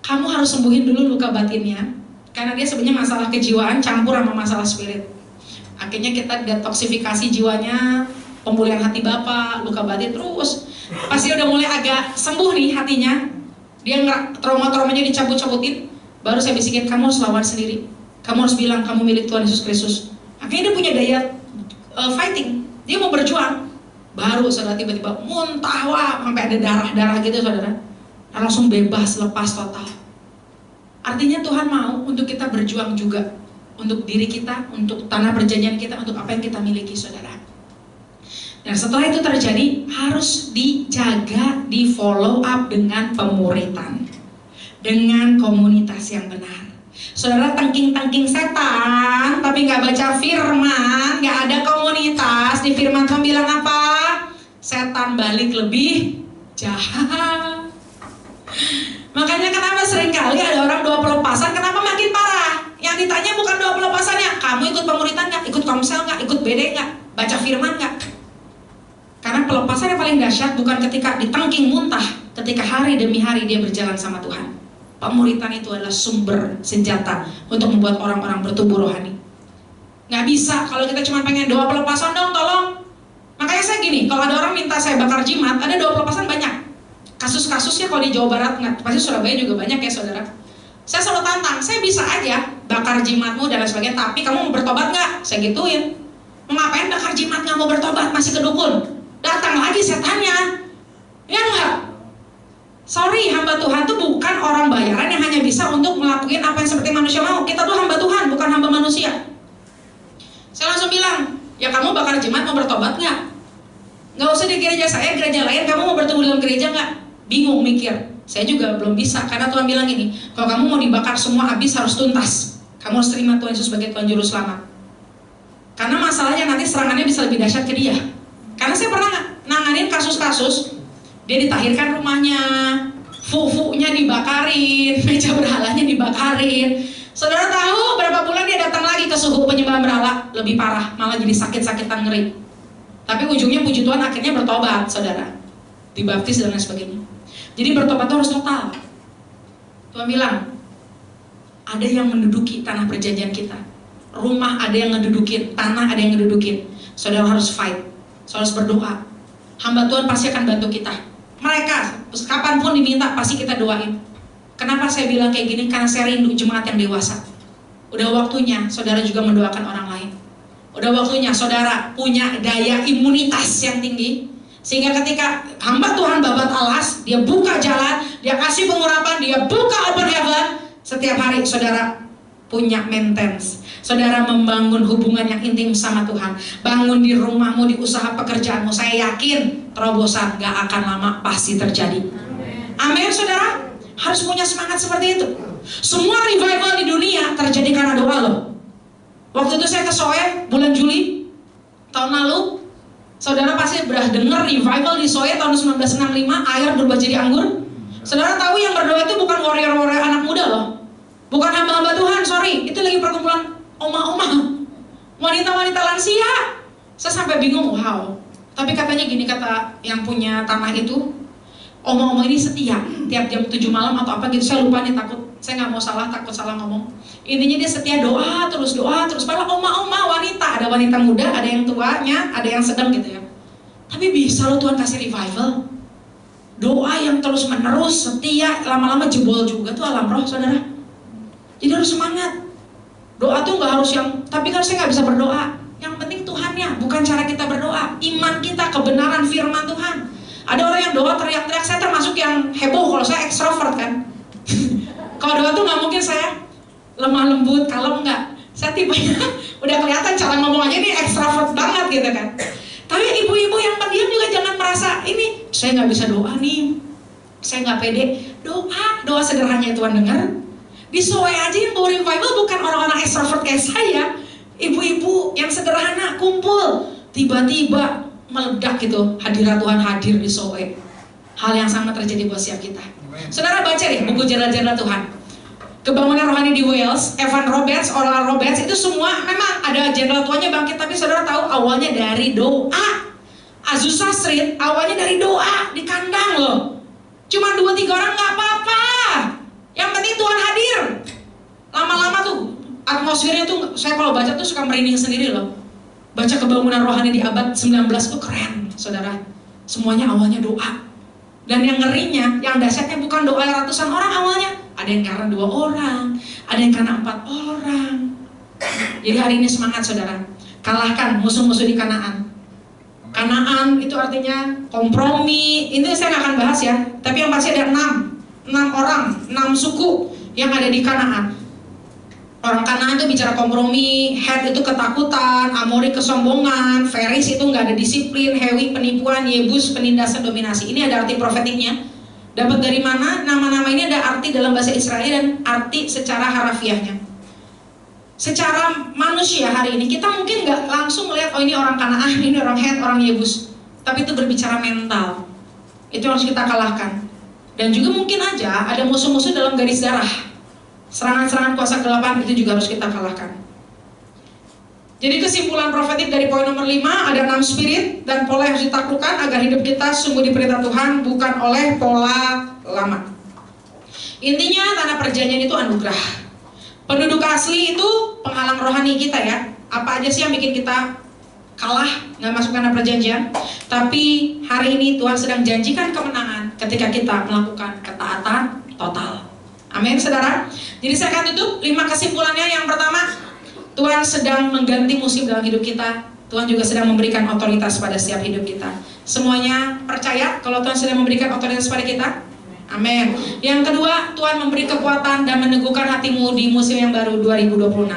Kamu harus sembuhin dulu luka batinnya, karena dia sebenarnya masalah kejiwaan campur sama masalah spirit. Akhirnya kita detoksifikasi jiwanya, pemulihan hati Bapak, luka batin terus. Pasti udah mulai agak sembuh nih hatinya, dia nggak trauma-traumanya dicabut-cabutin, baru saya bisikin, kamu harus lawan sendiri. Kamu harus bilang kamu milik Tuhan Yesus Kristus. Akhirnya dia punya daya fighting, dia mau berjuang. Baru saudara tiba-tiba muntah, wah, sampai ada darah-darah gitu saudara. Dan langsung bebas, lepas total. Artinya Tuhan mau untuk kita berjuang juga, untuk diri kita, untuk tanah perjanjian kita, untuk apa yang kita miliki saudara. Dan setelah itu terjadi, harus dijaga, di follow up dengan pemuritan, dengan komunitas yang benar. Saudara tengking-tengking setan, tapi nggak baca firman, nggak ada komunitas. Di firman Tuhan bilang apa? Setan balik lebih jahat. Makanya kenapa seringkali ada orang doa pelepasan, kenapa makin parah? Yang ditanya bukan doa pelepasannya, kamu ikut pemuritan nggak, ikut komsel nggak, ikut BD nggak, baca firman nggak? Karena pelepasan yang paling dahsyat bukan ketika ditengking muntah, ketika hari demi hari dia berjalan sama Tuhan. Pemuritan itu adalah sumber senjata untuk membuat orang-orang bertumbuh rohani. Nggak bisa kalau kita cuma pengen doa pelepasan dong, tolong. Makanya saya gini, kalau ada orang minta saya bakar jimat, ada doa pelepasan banyak. Kasus-kasusnya kalau di Jawa Barat, nggak, pasti Surabaya juga banyak ya saudara. Saya selalu tantang, saya bisa aja bakar jimatmu dan lain sebagainya, tapi kamu mau bertobat nggak? Saya gituin. Mau ngapain bakar jimat nggak mau bertobat, masih ke dukun? Datang lagi setannya, ya nggak? Sorry, hamba Tuhan tuh bukan orang bayaran yang hanya bisa untuk melakukan apa yang seperti manusia mau. Kita tuh hamba Tuhan, bukan hamba manusia. Saya langsung bilang, ya kamu bakar jimat mau bertobat nggak? Nggak usah di gereja saya, gereja lain, kamu mau bertemu dalam gereja nggak? Bingung mikir, saya juga belum bisa, karena Tuhan bilang gini, kalau kamu mau dibakar semua habis harus tuntas, kamu harus terima Tuhan Yesus sebagai Tuhan Juru Selamat. Karena masalahnya nanti serangannya bisa lebih dahsyat ke dia. Karena saya pernah nanganin kasus-kasus, dia ditahirkan rumahnya, fufunya dibakarin, meja berhalanya dibakarin. Saudara tahu berapa bulan dia datang lagi ke suku penyembahan berhala, lebih parah, malah jadi sakit-sakitan ngeri. Tapi ujungnya puji Tuhan akhirnya bertobat saudara, dibaptis dan lain sebagainya. Jadi bertobat itu harus total. Tuhan bilang, ada yang menduduki tanah perjanjian kita. Rumah ada yang ngedudukin, tanah ada yang ngedudukin. Saudara harus fight, saudara harus berdoa. Hamba Tuhan pasti akan bantu kita. Mereka, kapanpun diminta pasti kita doain. Kenapa saya bilang kayak gini? Karena saya rindu jemaat yang dewasa. Udah waktunya saudara juga mendoakan orang lain. Udah waktunya saudara punya daya imunitas yang tinggi, sehingga ketika hamba Tuhan babat alas, dia buka jalan, dia kasih pengurapan, dia buka open heaven. Setiap hari saudara punya maintenance. Saudara membangun hubungan yang intim sama Tuhan. Bangun di rumahmu, di usaha pekerjaanmu. Saya yakin terobosan gak akan lama pasti terjadi. Amin saudara. Harus punya semangat seperti itu. Semua revival di dunia terjadi karena doa loh. Waktu itu saya ke Soe bulan Juli tahun lalu. Saudara pasti pernah dengar revival di Soe tahun 1965, air berubah jadi anggur. Saudara tahu yang berdoa itu bukan warrior-warrior anak muda loh. Bukan hamba-hamba Tuhan, sorry. Itu lagi perkumpulan oma-oma, wanita-wanita lansia. Saya sampai bingung, wow. Tapi katanya gini, kata yang punya tanah itu, oma-oma ini setia. Tiap jam 7 malam atau apa gitu, saya lupa nih, takut saya nggak mau salah, takut salah ngomong. Intinya dia setia doa terus. Padahal oma-oma wanita, ada wanita muda, ada yang tuanya, ada yang sedang gitu ya. Tapi bisa loh Tuhan kasih revival. Doa yang terus menerus, setia, lama-lama jebol juga tuh alam roh saudara. Jadi harus semangat. Doa tuh nggak harus yang, tapi kan saya nggak bisa berdoa. Yang penting Tuhannya, bukan cara kita berdoa. Iman kita, kebenaran firman Tuhan. Ada orang yang doa teriak-teriak, saya termasuk yang heboh. Kalau saya ekstrovert kan. Kalau doa tuh nggak mungkin saya lemah lembut, kalau enggak. Saya tipenya udah kelihatan cara ngomong aja ini ekstrovert banget gitu kan. Tapi ibu-ibu yang pendiam juga jangan merasa ini saya nggak bisa doa nih, saya nggak pede. Doa sederhananya Tuhan dengar. Di Soe aja yang bawa revival bukan orang-orang ekstrovert kayak saya. Ibu-ibu yang sederhana kumpul, tiba-tiba meledak gitu, hadirat Tuhan hadir di Soe. Hal yang sama terjadi buat siap kita. Saudara baca deh buku Jenderal-Jenderal Tuhan. Kebangunan rohani di Wales, Evan Roberts, Oral Roberts, itu semua memang ada jenderal tuanya bangkit, tapi saudara tahu awalnya dari doa. Azusa Street awalnya dari doa di kandang loh. Cuma 2-3 orang nggak apa-apa. Yang penting Tuhan hadir. Lama-lama tuh atmosfernya tuh, saya kalau baca tuh suka merinding sendiri loh. Baca kebangunan rohani di abad 19 tuh keren, saudara. Semuanya awalnya doa. Dan yang ngerinya, yang dahsyatnya bukan doa ratusan orang awalnya. Ada yang karena 2 orang, ada yang karena 4 orang. Jadi hari ini semangat saudara. Kalahkan musuh-musuh di Kanaan. Kanaan itu artinya kompromi. Ini saya nggak akan bahas ya. Tapi yang pasti ada 6 orang, 6 suku yang ada di Kanaan. Orang Kanaan itu bicara kompromi. Het itu ketakutan, Amori kesombongan, Feris itu nggak ada disiplin, Hewi penipuan, Yebus penindasan dominasi. Ini ada arti profetiknya. Dapat dari mana? Nama-nama ini ada arti dalam bahasa Israel dan arti secara harafiahnya. Secara manusia hari ini kita mungkin nggak langsung melihat oh ini orang Kanaan, ini orang Het, orang Yebus. Tapi itu berbicara mental. Itu harus kita kalahkan. Dan juga mungkin aja ada musuh-musuh dalam garis darah. Serangan-serangan kuasa kegelapan itu juga harus kita kalahkan. Jadi kesimpulan profetik dari poin nomor 5, ada 6 spirit dan pola yang harus ditaklukkan agar hidup kita sungguh diperintah Tuhan, bukan oleh pola lama. Intinya tanah perjanjian itu anugerah. Penduduk asli itu penghalang rohani kita ya. Apa aja sih yang bikin kita kalah, nggak masuk tanah perjanjian? Tapi hari ini Tuhan sedang janjikan kemenangan ketika kita melakukan ketaatan total. Amin saudara. Jadi saya akan tutup 5 kesimpulannya. Yang pertama, Tuhan sedang mengganti musim dalam hidup kita. Tuhan juga sedang memberikan otoritas pada setiap hidup kita. Semuanya percaya kalau Tuhan sedang memberikan otoritas pada kita? Amin. Yang kedua, Tuhan memberi kekuatan dan meneguhkan hatimu di musim yang baru 2026.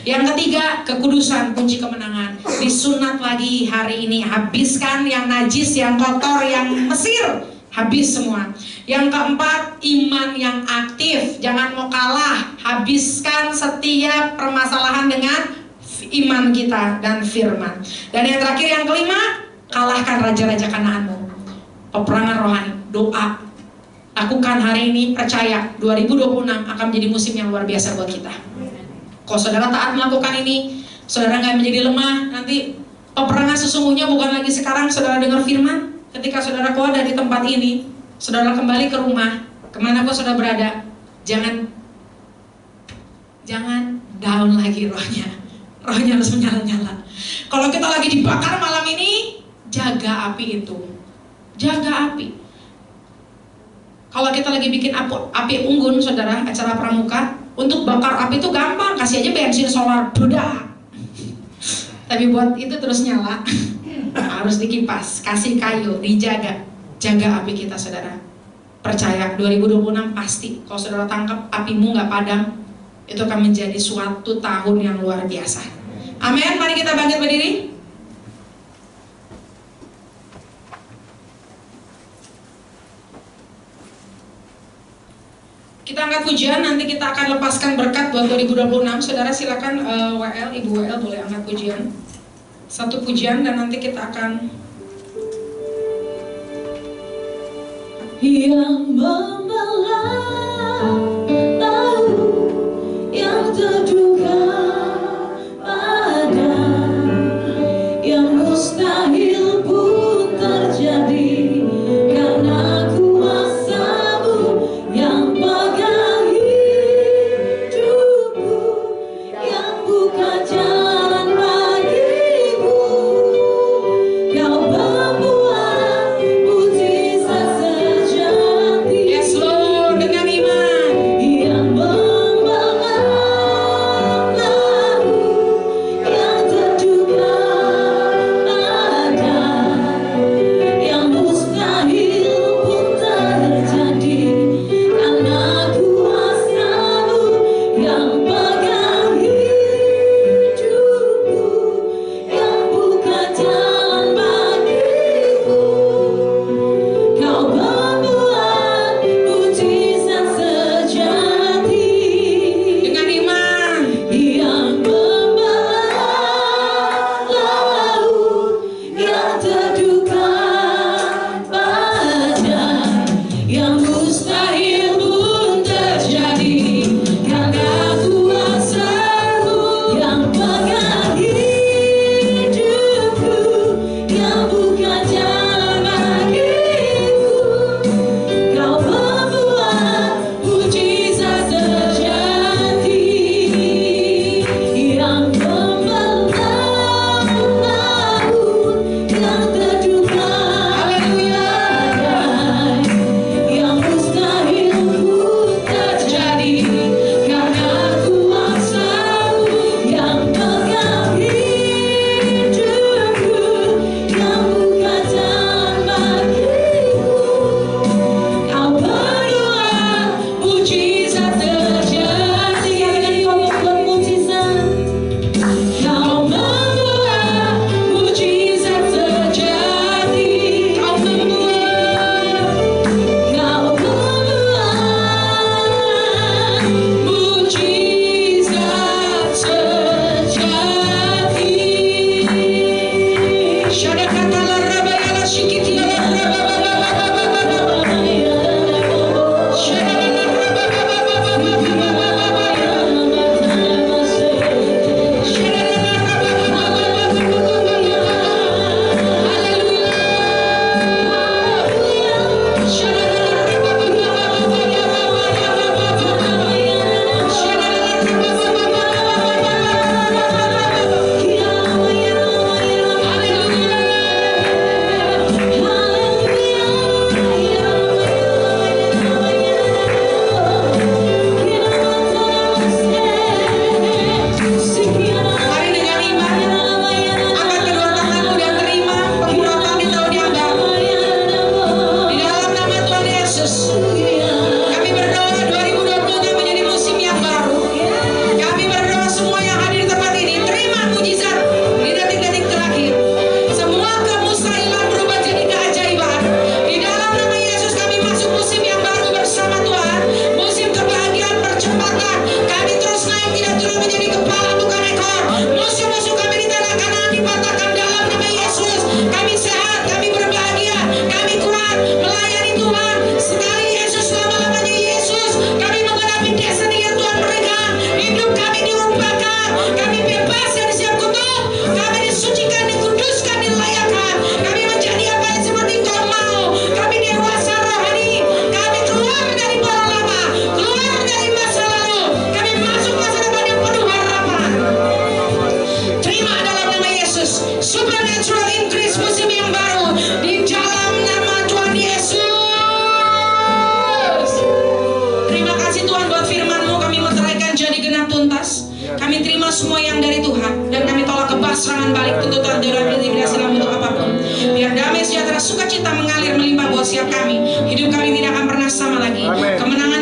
Yang ketiga, kekudusan kunci kemenangan. Disunat lagi hari ini. Habiskan yang najis, yang kotor, yang Mesir. Habis semua. Yang keempat, iman yang aktif. Jangan mau kalah. Habiskan setiap permasalahan dengan iman kita dan firman. Dan yang terakhir, yang kelima, kalahkan raja-raja Kanaanmu. Peperangan rohani, doa. Lakukan hari ini, percaya 2026 akan menjadi musim yang luar biasa buat kita. Kalau saudara taat melakukan ini, saudara nggak menjadi lemah. Nanti peperangan sesungguhnya bukan lagi sekarang saudara dengar firman. Ketika saudara keluar dari tempat ini, saudara kembali ke rumah, kemana pun saudara berada, jangan jangan down lagi rohnya. Rohnya harus menyala-nyala. Kalau kita lagi dibakar malam ini, jaga api itu. Jaga api. Kalau kita lagi bikin api unggun, saudara, acara pramuka, untuk bakar api itu gampang, kasih aja bensin solar, duda. Tapi buat itu terus nyala, harus dikipas, kasih kayu, dijaga. Jaga api kita, saudara. Percaya, 2026 pasti, kalau saudara tangkap apimu nggak padam, itu akan menjadi suatu tahun yang luar biasa. Amin, mari kita bangkit berdiri. Kita angkat pujian, nanti kita akan lepaskan berkat buat 2026. Saudara silakan WL, Ibu WL boleh angkat pujian. Satu pujian dan nanti kita akan yang membelah tahu yang terduga pada yang mustahil pun terjadi karena kuasa-Mu yang pegang hidupku, yang buka jalan bagiku. Kau membuat mujizat sejati. Yes serangan balik, tuntutan jodoh tidak silam untuk apapun. Biar damai sejahtera sukacita mengalir melimpah buat setiap kami. Hidup kami tidak akan pernah sama lagi. Kemenangan